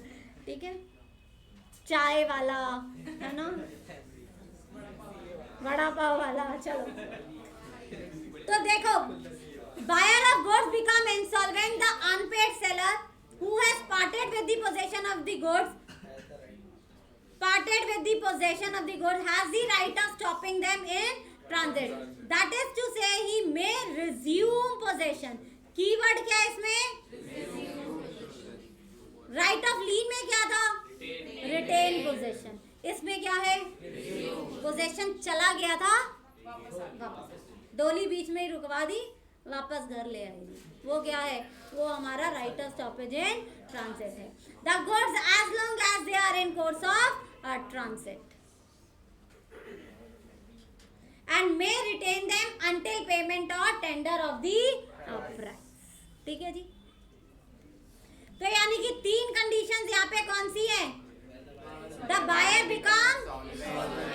[SPEAKER 1] ठीक है। चाय वाला, है ना, वड़ा पाव वाला। चलो, तो देखो, buyer of goods become insolvent, the unpaid seller who has parted with the possession of the goods has the right of stopping them in transit. That is to say he may resume possession. Keyword क्या है इसमें? Right of lien में क्या था? Retain possession. इसमें क्या है? Possession चला गया था, वापस डोली बीच में ही रुकवा दी, वापस घर ले आएगी। वो क्या है? वो हमारा right of stoppage in transit है। The goods as long as they are in course of transit and may retain them until payment or tender of the price। ठीक है जी। तो यानी कि तीन कंडीशंस यहाँ पे कौन सी है? The buyer become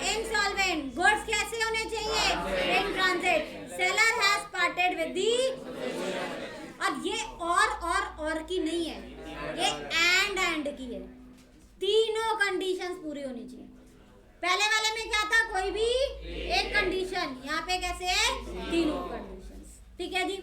[SPEAKER 1] insolvent, goods कैसे होने चाहिए? In transit, seller has parted with the. अब ये और की नहीं है, ये एंड की है। तीनों कंडीशंस पूरी होनी चाहिए। पहले वाले में क्या था? कोई भी एक कंडीशन, यहाँ पे कैसे है? तीनों कंडीशंस, ठीक है जी।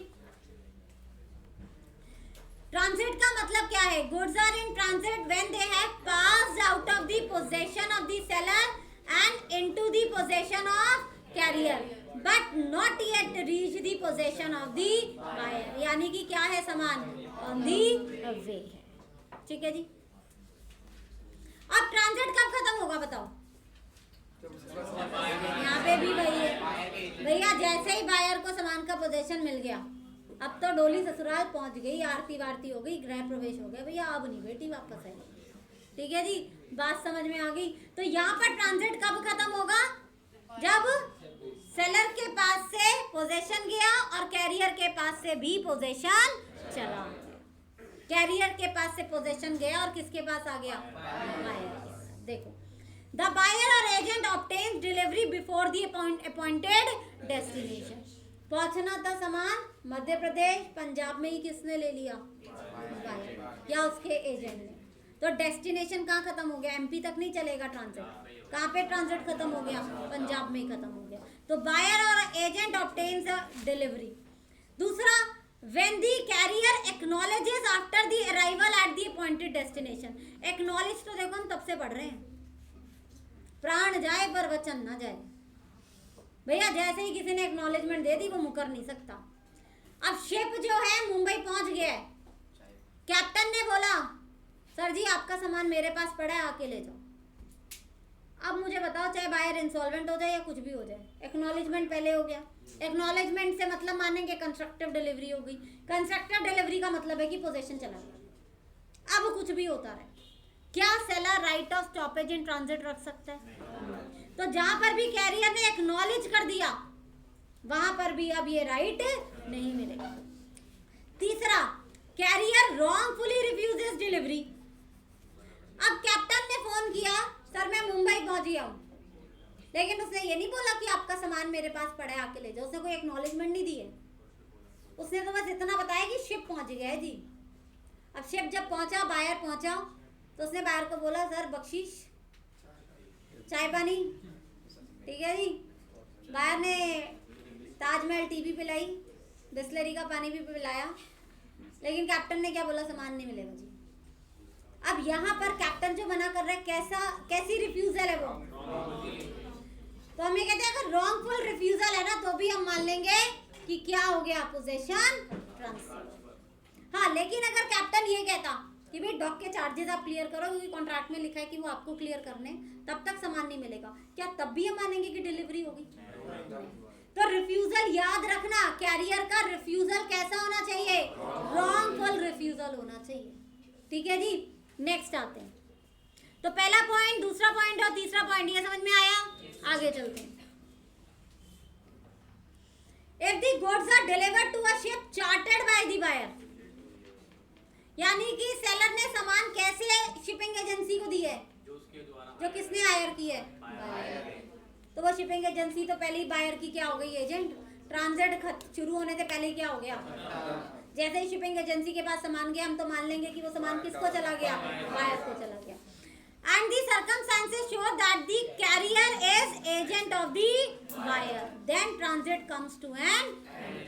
[SPEAKER 1] ट्रांजिट का मतलब क्या है? है, goods are in transit when they have passed out of the possession of the seller and into the possession of carrier but not yet reach the possession of the buyer. यानी कि क्या है सामान ऑन दी वे है। ठीक है जी। अब transit कब खत्म होगा बताओ? यहाँ पे भी वही है भैया, जैसे ही बायर को सामान का पोजेशन मिल गया, अब तो डोली ससुराल पहुंच गई, आरती वारती हो गई, गृह प्रवेश हो गया भैया, अब नहीं बेटी वापस आई। ठीक है जी, बात समझ में आ गई। तो यहाँ पर ट्रांजिट कब खत्म होगा? जब सेलर के पास से पोजेशन गया और कैरियर के पास से भी पोजेशन चला। कैरियर के पास से पोजेशन गया और किसके पास आ गया? बायर। देखो, द बायर और agent obtains delivery before the appointed destination. पहुंचना था सामान मध्य प्रदेश, पंजाब में ही किसने ले लिया? बायर या उसके एजेंट ने। तो डेस्टिनेशन कहाँ खत्म हो गया? एमपी तक नहीं चलेगा ट्रांजिट। कहाँ पे ट्रांजिट खत्म हो गया? पंजाब में ही खत्म हो गया। तो बायर और एजेंट ऑब्टेन्स डिलीवरी। दूसरा, when the carrier acknowledges after the arrival at the appointed destination। acknowledge तो देखो हम तब से पढ़ रहे हैं, प्राण जाए पर वचन ना जाए। भैया जैसे ही किसी ने एक्नॉलेजमेंट दे दी वो मुकर नहीं सकता। अब शिप जो है मुंबई पहुंच गया है, कैप्टन ने बोला सर जी आपका सामान मेरे पास पड़ा है, आके ले जाओ। अब मुझे बताओ, चाहे बायर इंसॉल्वेंट हो जाए या कुछ भी हो जाए, एक्नॉलेजमेंट पहले हो गया। एक्नॉलेजमेंट से मतलब मानेंगे कंस्ट्रक्टिव डिलीवरी हो गई। कंस्ट्रक्टिव डिलीवरी का मतलब है कि पोजीशन चला गया। अब कुछ भी होता रहे, क्या seller right of stoppage in transit रख सकता है? तो जहां पर भी कैरियर ने एक्नॉलेज कर दिया वहां पर भी अब ये राइट नहीं मिलेगा। तीसरा, कैरियर रॉन्गफुली रिफ्यूजेस डिलीवरी। अब कैप्टन ने फोन किया सर मैं मुंबई पहुंच गया हूं, लेकिन उसने ये नहीं बोला कि आपका सामान मेरे पास पड़ा है, आके ले जाओ। उसने कोई एक्नॉलेजमेंट नहीं दी है। उसने तो बस इतना बताया कि शिप पहुंच गया है जी। अब शिप जब पहुंचा, बायर पहुंचा, तो उसने बायर को बोला सर बख्शीश, चाय पानी। ठीक है जी। बायर ने ताजमहल टीवी पिलाई, बिस्लरी का पानी भी पिलाया, लेकिन कैप्टन ने क्या बोला? सामान नहीं मिलेगा जी। अब यहाँ पर कैप्टन जो मना कर रहा है, कैसी रिफ्यूजल है वो? तो हम ये कहते हैं अगर रॉन्गफुल रिफ्यूजल है ना तो भी हम मान लेंगे कि क्या हो गया? Position transfer. हाँ, लेकिन अगर कैप्टन ये कहता कि भाई डॉक के चार्जेस आप क्लियर करो क्योंकि कॉन्ट्रैक्ट में लिखा है कि वो आपको क्लियर करने, तब तक सामान नहीं मिलेगा, क्या तब भी हम मानेंगे कि डिलीवरी होगी? तो रिफ्यूजल याद रखना, कैरियर का रिफ्यूजल कैसा होना चाहिए? रॉन्गफुल रिफ्यूजल होना चाहिए। ठीक है जी। नेक्स्ट आते हैं। तो पहला पॉइंट, दूसरा पॉइंट और तीसरा पॉइंट ये समझ में आया? आगे चलते हैं। If the goods are delivered to a ship chartered by the buyer, यानी कि सेलर ने सामान कैसे शिपिंग एजेंसी को दी है? जो किसने हायर की है? बायर। तो वो शिपिंग एजेंसी तो पहले ही बायर की क्या हो गई? एजेंट। ट्रांजिट शुरू होने से पहले ही क्या हो गया? जैसे ही शिपिंग एजेंसी के पास सामान गया, हम तो मान लेंगे कि वो सामान किसको चला गया? बायर को चला गया। And the circumstances show that the carrier is agent of the buyer. Then transit comes to an end.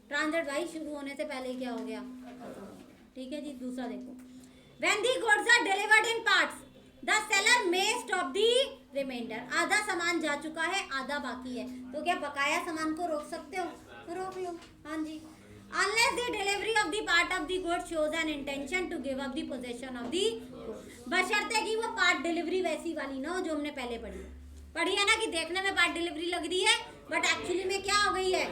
[SPEAKER 1] Transit भाई शुरू होने से पहले क्या हो गया? ठीक है जी। दूसरा देखो, when the goods are delivered in parts, the seller may stop the remainder. आधा सामान जा चुका है, आधा बाकी है, तो क्या बकाया सामान को रोक सकते हो? तो रोक लो। हाँ जी। Unless the delivery of the part of the good shows an intention to give up the possession of the good, बशर्ते कि वो पार्ट डिलीवरी वैसी वाली ना हो जो हमने पहले पढ़ी है ना, कि देखने में पार्ट डिलीवरी लग रही है बट एक्चुअली में क्या हो गई है?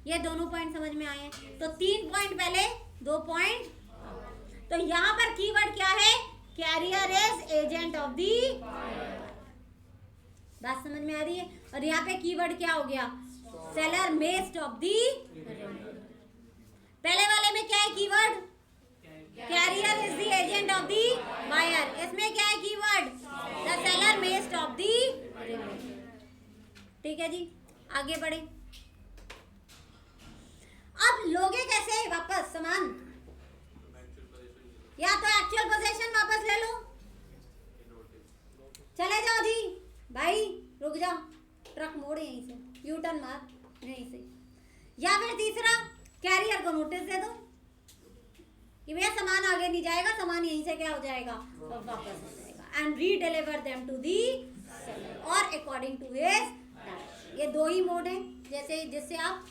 [SPEAKER 1] ये दोनों पॉइंट समझ में आए हैं। तो 3 पॉइंट पहले, 2 पॉइंट। तो यहाँ पर कीवर्ड क्या है? Carrier is agent of the. बात समझ में आ रही है? और यहाँ पे कीवर्ड क्या हो गया? Seller may stop the. पहले वाले में क्या है keyword? Carrier is the agent of the buyer. इसमें क्या है keyword? The seller may stop the. ठीक है जी। आगे बढ़े। अब लोगे कैसे वापस सामान? या तो एक्चुअल पोजीशन वापस ले लो, चले जाओ जी भाई, रुक जाओ, ट्रक मोड़ यहीं से, यू टर्न मार यहीं से। या फिर तीसरा, कैरियर को नोटिस दे दो कि भैया सामान आगे नहीं जाएगा, सामान यहीं से क्या हो जाएगा, वापस हो जाएगा। And redeliver them to the seller और अकॉर्डिंग टू हिज डायरेक्शन। ये दो ही मोड हैं जैसे जिससे आप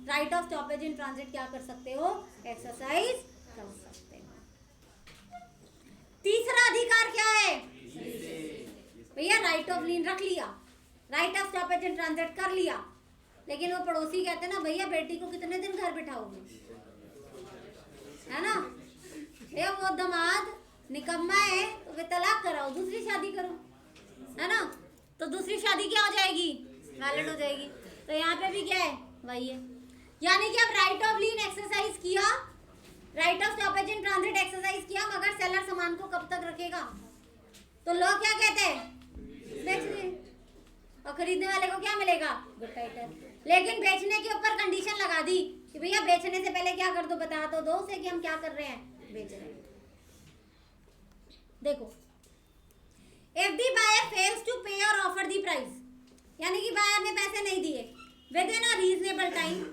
[SPEAKER 1] right of stoppage in transit क्या कर सकते हो, एक्सरसाइज कर सकते हो। तीसरा अधिकार क्या है भैया, राइट ऑफ लीन रख लिया, right of stoppage in transit कर लिया, लेकिन वो पड़ोसी कहते ना भैया बेटी को कितने दिन घर बिठाओगे, है ना, भैया वो दामाद निकम्मा है तो वे तलाक कराओ, दूसरी शादी करो, है ना, तो दूसरी शादी क्या हो जाएगी, वैलिड हो जाएगी। तो यहाँ पे भी क्या है, वही है। यानी कि अब राइट ऑफ लीन एक्सरसाइज किया, right of stoppage in transit exercise किया, मगर सेलर सामान को कब तक रखेगा, तो लोग क्या कहते हैं, बेच दे, और खरीदने वाले को क्या मिलेगा, गुड टाइटल। लेकिन बेचने के ऊपर कंडीशन लगा दी कि भैया बेचने से पहले क्या कर दो, बता तो दो उसे कि हम क्या कर रहे हैं, बेच रहे हैं। देखो, if the buyer fails to pay और ऑफर द प्राइस, यानी कि बायर ने पैसे नहीं दिए within a reasonable time,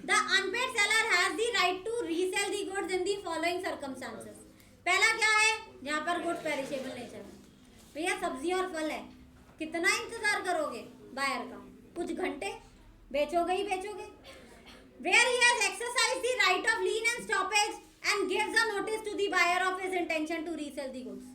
[SPEAKER 1] the unpaid seller has the right to resell the goods in the following circumstances. पहला क्या है, यहाँ पर गुड्स पेरिशेबल नेचर है, भैया सब्जी और फल है, कितना इंतजार करोगे बायर का, कुछ घंटे, बेचोगे ही बेचोगे। Where he has exercised the right of lien and stoppage and gives a notice to the buyer of his intention to resell the goods,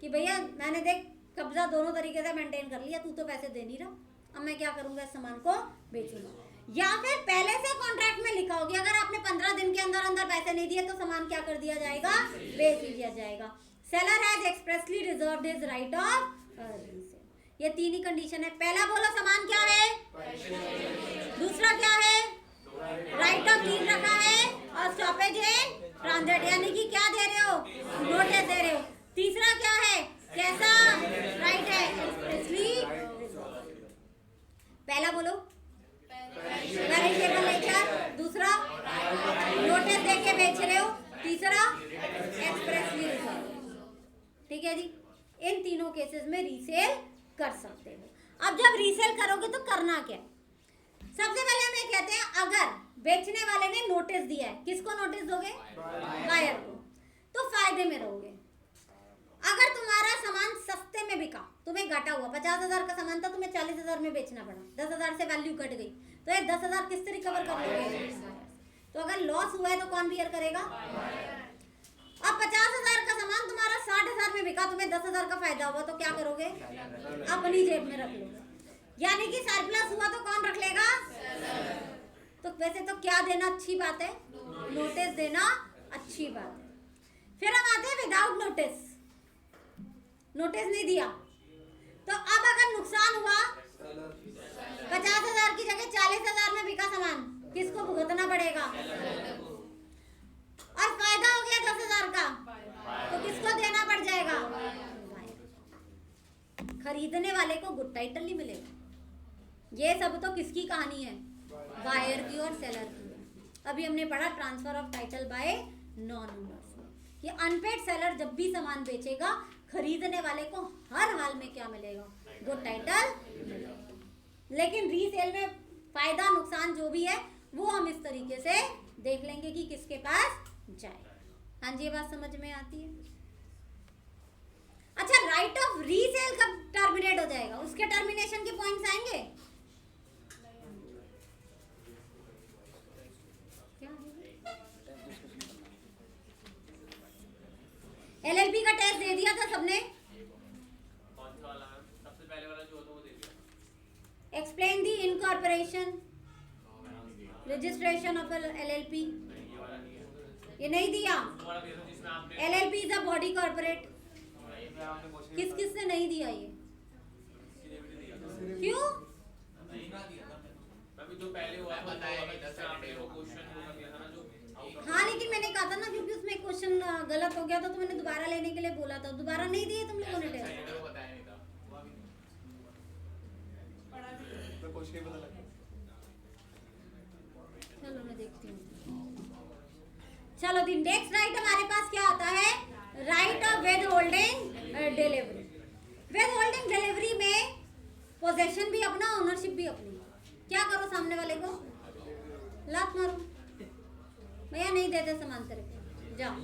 [SPEAKER 1] कि भैया मैंने देख कब्जा दोनों तरीके से मेंटेन कर लिया, तू तो पैसे दे नहीं रहा, अब मैं क्या करूंगा, इस सामान को बेचूंगा। या फिर पहले से कॉन्ट्रैक्ट में लिखा होगी अगर आपने 15 दिन के अंदर अंदर पैसे नहीं दिए तो सामान क्या कर दिया जाएगा, बेच दिया जाएगा। Seller has expressly reserved his right of resale. ये तीन ही कंडीशन है। पहला बोलो सामान क्या है, दूसरा क्या है, राइट ऑफ लीन रखा है, और स्टॉपेज है ट्रांजिट, यानी कि क्या दे रहे हो, नोटिस दे रहे हो। तीसरा क्या है, कैसा राइट है, एक्सप्रेसली। पहला बोलो पेरिशेबल नेचर, दूसरा नोटिस देके बेच रहे हो, तीसरा एक्सप्रेसली। ठीक है जी, इन तीनों केसेस में रीसेल कर सकते हो। अब जब रीसेल करोगे तो करना क्या है, सबसे पहले हम ये कहते हैं अगर बेचने वाले ने नोटिस दिया है, किसको नोटिस दोगे, बायर को, तो फायदे में रहोगे। अगर तुम्हारा सामान सस्ते में बिका, तुम्हें घाटा हुआ, 50,000 का सामान था, तुम्हें 40,000 में बेचना पड़ा, 10,000 से वैल्यू घट गई, तो ये 10,000 किससे रिकवर कर लोगे, तो अगर लॉस हुआ है तो कौन बियर करेगा। अब 50,000 का सामान तुम्हारा 60,000 में बिका, तुम्हें 10,000 का फायदा हुआ, तो क्या करोगे, अपनी जेब में रख लोगे, यानी कि सरप्लस हुआ तो कौन रख लेगा, तो वैसे तो क्या देना अच्छी बात है, नोटिस देना अच्छी बात है। फिर हम आते हैं विदाउट नोटिस, नोटिस नहीं दिया, तो अब अगर नुकसान हुआ, 50,000 की जगह 40,000 में बिका सामान, किसको भुगतना पड़ेगा, और फायदा हो गया 10,000 का, तो किसको देना पड़ जाएगा, खरीदने वाले को गुड टाइटल नहीं मिलेगा। ये सब तो किसकी कहानी है, बायर की और सेलर की। अभी हमने पढ़ा transfer of title by non owners, ये अनपेड सेलर जब भी सामान बेचेगा, खरीदने वाले को हर हाल में क्या मिलेगा, गुड टाइटल मिलेगा। लेकिन रीसेल में फायदा नुकसान जो भी है वो हम इस तरीके से देख लेंगे कि किसके पास जाए। हाँ जी, ये बात समझ में आती है। अच्छा, राइट ऑफ रीसेल कब टर्मिनेट हो जाएगा, उसके टर्मिनेशन के पॉइंट्स आएंगे, एलएलपी का टेस्ट दे दिया था सबने,
[SPEAKER 4] कौन सा वाला है? सबसे पहले वाला जो होता है वो दे दिया।
[SPEAKER 1] Explain the incorporation registration of LLP,
[SPEAKER 4] ये वाला नहीं है,
[SPEAKER 1] ये नहीं दिया।
[SPEAKER 4] वो वाला दे दो जिसमें आपने
[SPEAKER 1] LLP is a body corporate,
[SPEAKER 4] ये पे आपने क्वेश्चन
[SPEAKER 1] किस किस ने नहीं दिया ये, क्यों,
[SPEAKER 4] नहीं ना दिया था। अभी जो पहले हुआ था बताया नहीं था, आपने वो क्वेश्चन वो कर दिया था ना जो
[SPEAKER 1] हाँ लेकिन मैंने कहा था ना, क्योंकि उसमें क्वेश्चन गलत हो गया था तो मैंने दोबारा लेने के लिए बोला था, दोबारा नहीं दिए तुम लोगों ने टेस्ट,
[SPEAKER 4] वो बताया नहीं था।
[SPEAKER 3] तो
[SPEAKER 5] कुछ नहीं पता लगा।
[SPEAKER 1] चलो मैं देखती हूँ। चलो दी नेक्स्ट राइट हमारे पास क्या आता है, right of with holding delivery. With holding delivery में पोजेशन भी अपना, ओनरशिप भी अपनी। क्या करो, सामने वाले को लात मारो, भैया नहीं देते सामान तेरे को, जाओ।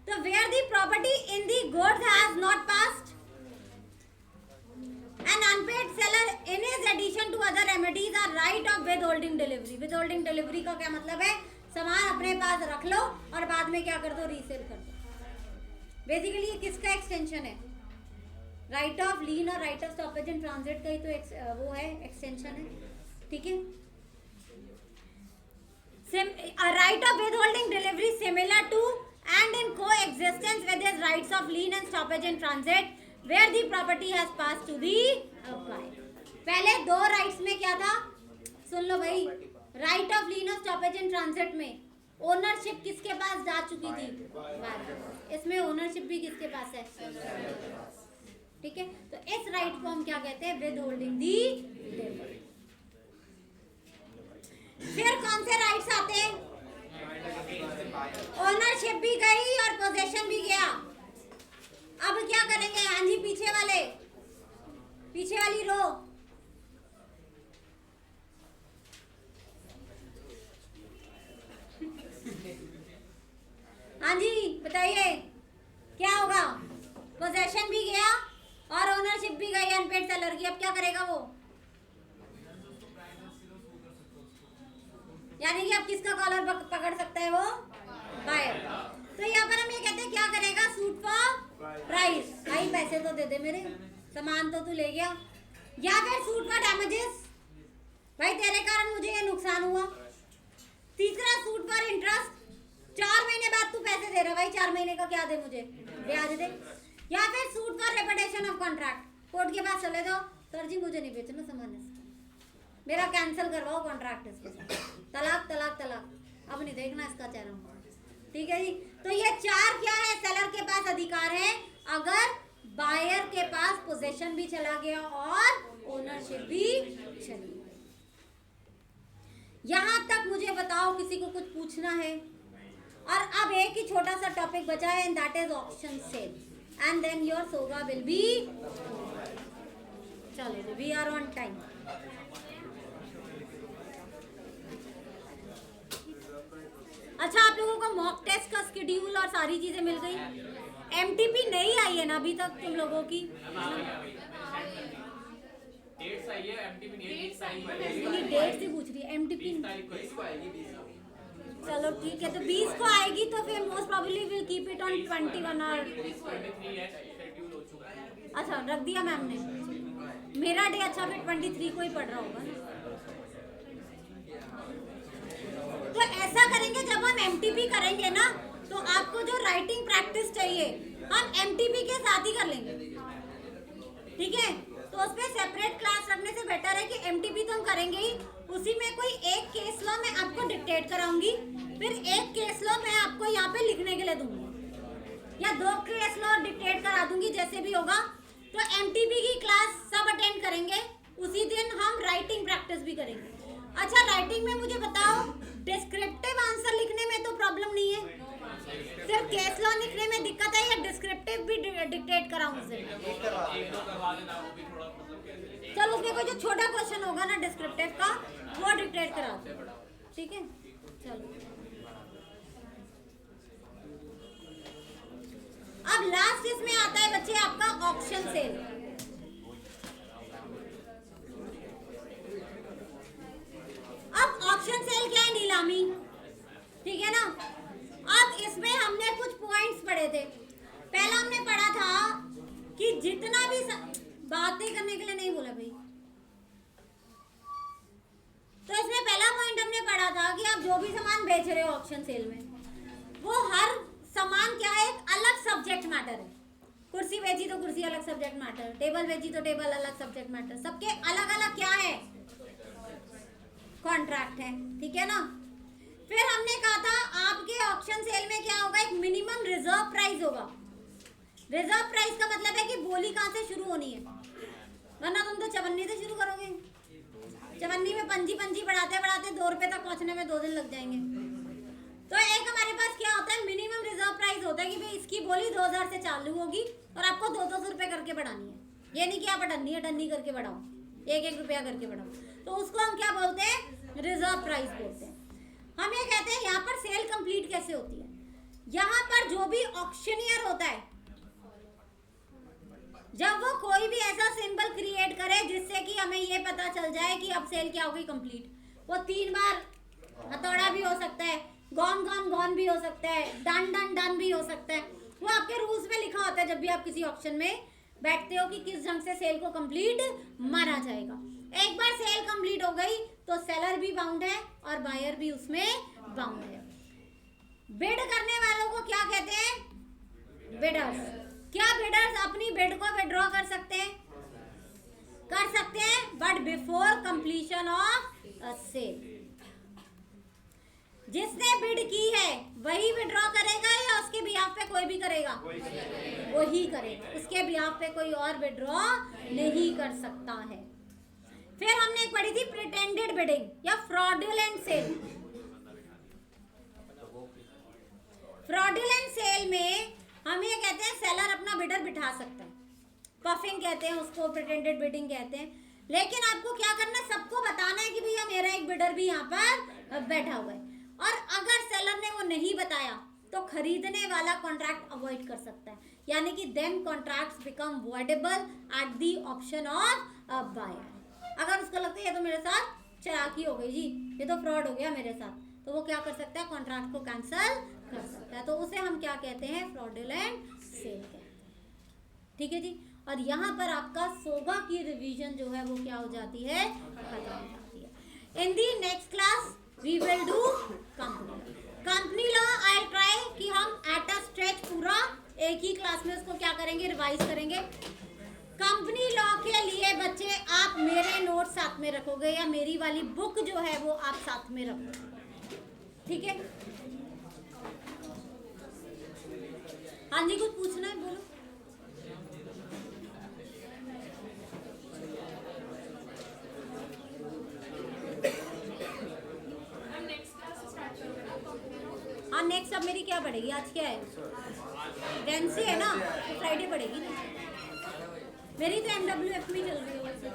[SPEAKER 1] तो where the property in the goods has not passed an unpaid seller in his addition to other remedies are right of withholding delivery. Withholding delivery का क्या मतलब है? सामान अपने पास रख लो और बाद में क्या कर दो, रीसेल कर दो। बेसिकली ये किसका एक्सटेंशन है? राइट ऑफ लीन और right of stoppage and transit का ही तो वो है, एक्सटेंशन है, ठीक है। Right of withholding delivery similar to and in coexistence with his rights of lien and stoppage and transit where the property has pass to the apply. पहले दो राइट्स में क्या था, सुन लो भाई, राइट ऑफ लीन और stoppage and transit में ownership किसके पास जा चुकी थी? इसमें ओनरशिप भी किसके पास है? ठीक है। तो इस राइट को हम क्या कहते हैं? With holding the delivery. फिर कौन से राइट्स आते हैं? ओनरशिप भी गई और पोजेशन भी गया। अब क्या करेंगे? हाँ जी, पीछे वाली रो, हाँ जी बताइए क्या होगा? पोजेशन भी गया और ओनरशिप भी गई अनपेड सेलर की। अब क्या करेगा वो? यानी कि अब किसका कॉलर पकड़ सकता है वो? बायर। तो यहाँ पर हम ये कहते हैं क्या करेगा? Suit for price. भाई पैसे तो दे दे मेरे, सामान तो तू ले गया। या फिर सूट फॉर डैमेजेस, भाई तेरे कारण मुझे ये नुकसान हुआ। तीसरा सूट फॉर इंटरेस्ट, 4 महीने बाद तू पैसे दे रहा, भाई 4 महीने का क्या दे, मुझे ब्याज दे। या फिर suit for reputation of contract, court के पास चले जाओ, सर जी मुझे नहीं बेचना सामान, मेरा कैंसिल करवाओ कॉन्ट्रैक्ट इसके साथ, तलाक तलाक तलाक, अब नहीं देखना इसका चेहरा। ठीक है जी। तो ये 4 क्या है? सेलर के पास अधिकार है अगर बायर के पास पोजीशन भी चला गया और ओनरशिप भी चली गई। यहां तक मुझे बताओ, किसी को कुछ पूछना है? और अब एक ही छोटा सा टॉपिक बचा है, and that is option sale, and then your saga will be. चलो वी आर ऑन टाइम। अच्छा, आप लोगों को मॉक टेस्ट का शेड्यूल और सारी चीजें मिल गई? एमटीपी नहीं आई है ना अभी तक तुम लोगों की?
[SPEAKER 4] डेट्स आई है, एमटीपी डेट्स आई
[SPEAKER 1] ये डेट से पूछ रही है, एमटीपी। चलो ठीक है, तो 20 को आएगी, तो फिर most probably will keep it on 21 और
[SPEAKER 4] 23 है शेड्यूल हो चुका है।
[SPEAKER 1] अच्छा रख दिया मैम ने। मेरा डे अच्छा फिर 23 को ही पड़ रहा होगा ना। तो ऐसा करेंगे, जब हम एमटीपी करेंगे ना, तो आपको जो राइटिंग प्रैक्टिस चाहिए हम एमटीपी के साथ ही कर लेंगे, ठीक है। तो उस पर सेपरेट क्लास रखने से बेटर है कि एमटीपी तो हम करेंगे ही, उसी में कोई एक केस लॉ मैं आपको डिक्टेट कराऊंगी, फिर एक केस लॉ मैं आपको यहाँ पे लिखने के लिए दूंगी, या 2 केस लॉ डिक्टेट करा दूंगी, जैसे भी होगा। तो एमटीपी की क्लास सब अटेंड करेंगे, उसी दिन हम राइटिंग प्रैक्टिस भी करेंगे। अच्छा, राइटिंग में मुझे बताओ, डिस्क्रिप्टिव आंसर लिखने में तो प्रॉब्लम नहीं है, सिर्फ केस लॉ लिखने में दिक्कत है, या डिस्क्रिप्टिव भी डिक्टेट कराऊं उसे? चलो उसमें कोई जो छोटा क्वेश्चन होगा ना डिस्क्रिप्टिव का, वो डिक्टेट करा दो, ठीक है। चलो अब लास्ट इसमें आता है बच्चे आपका ऑप्शन सेल। अब ऑप्शन सेल क्या है? नीलामी, ठीक है ना। अब इसमें हमने कुछ पॉइंट्स पढ़े थे। पहला हमने पढ़ा था कि जितना भी बातें करने के लिए नहीं बोला भाई, तो इसमें पहला पॉइंट हमने पढ़ा था कि आप जो भी सामान बेच रहे हो ऑप्शन सेल में, वो हर सामान क्या है? एक अलग सब्जेक्ट मैटर है। कुर्सी बेची तो कुर्सी अलग सब्जेक्ट मैटर, टेबल बेची तो टेबल अलग सब्जेक्ट मैटर, सबके अलग अलग क्या है? कॉन्ट्रैक्ट है, ठीक है ना। फिर हमने कहा था आपके ऑप्शन सेल में क्या होगा? एक मिनिमम रिजर्व प्राइस होगा। रिजर्व प्राइस का मतलब है कि बोली कहाँ से शुरू होनी है, वरना तुम तो चवन्नी से शुरू करोगे। चवन्नी में पंजी बढ़ाते बढ़ाते 2 रुपए तक पहुंचने में 2 दिन लग जाएंगे। तो एक हमारे पास क्या होता है? मिनिमम रिजर्व प्राइस होता है कि भाई इसकी बोली 2000 से चालू होगी और आपको 200 रुपए करके बढ़ानी है। ये नहीं कि आप अटन्नी करके बढ़ाओ, 1-1 रुपया करके बढ़ाओ। तो उसको हम क्या बोलते हैं? रिजर्व प्राइस बोलते हैं। हम ये कहते हैं यहाँ पर सेल कंप्लीट कैसे होती है? यहाँ पर जो भी ऑक्शनियर होता है, जब वो कोई भी ऐसा सिंबल क्रिएट करे जिससे कि हमें ये पता चल जाए कि अब सेल क्या होगी कंप्लीट, वो 3 बार हथौड़ा भी हो सकता है, गॉन गॉन गॉन भी हो सकता है, डन डन डन भी हो सकता है, वो आपके रूल्स में लिखा होता है जब भी आप किसी ऑक्शन में बैठते हो कि किस ढंग से सेल को कंप्लीट मारा जाएगा। एक बार सेल कंप्लीट हो गई तो सेलर भी बाउंड है और बायर भी उसमें बाउंड है। बिड करने वालों को क्या कहते हैं? बिडर्स। क्या बिडर्स अपनी बिड को विड्रॉ कर सकते हैं? कर सकते हैं, but before completion of a sale. जिसने बिड की है वही विड्रॉ करेगा या उसके बिहाफ पे कोई भी करेगा? वही करेगा, उसके बिहाफ पे कोई और विड्रॉ नहीं कर सकता है। फिर हमने एक पढ़ी थी प्रिटेंडेड बिडिंग या फ्रॉडुलेंट सेल। फ्रॉडुलेंट सेल में हम ये कहते हैं सेलर अपना बिडर बिठा सकता है, पफिंग कहते हैं उसको, प्रिटेंडेड बिडिंग कहते हैं। लेकिन आपको क्या करना है, सबको बताना है कि भैया मेरा एक बिडर भी यहाँ पर बैठा हुआ है। और अगर सेलर ने वो नहीं बताया तो खरीदने वाला कॉन्ट्रैक्ट अवॉइड कर सकता है, यानी कि then contracts become voidable at the option of buyer. अगर उसको लगता है ये तो मेरे साथ चालाकी हो गई जी, ये तो फ्रॉड हो गया मेरे साथ, तो वो क्या कर सकता है? कॉन्ट्रैक्ट को कैंसिल कर सकता है। तो उसे हम क्या कहते हैं? फ्रॉडुलेंट सेल कहते हैं। ठीक है जी। और यहाँ पर आपका सोगा की रिवीजन जो है वो क्या हो जाती है? खत्म हो जाती है। In the next class we will do company law. I will try कि हम एट अ स्ट्रेच पूरा एक ही क्लास में उसको क्या करेंगे? रिवाइज करेंगे। कंपनी लॉ के लिए बच्चे आप मेरे नोट साथ में रखोगे या मेरी वाली बुक जो है वो आप साथ में रखोगे, ठीक है? हाँ जी, कुछ पूछना है बोलो। हाँ, नेक्स्ट अब मेरी क्या पड़ेगी? आज क्या है? वेडनेसडे है ना, तो फ्राइडे पड़ेगी ना। मेरी तो MWF में चल रही है वैसे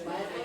[SPEAKER 5] Bye.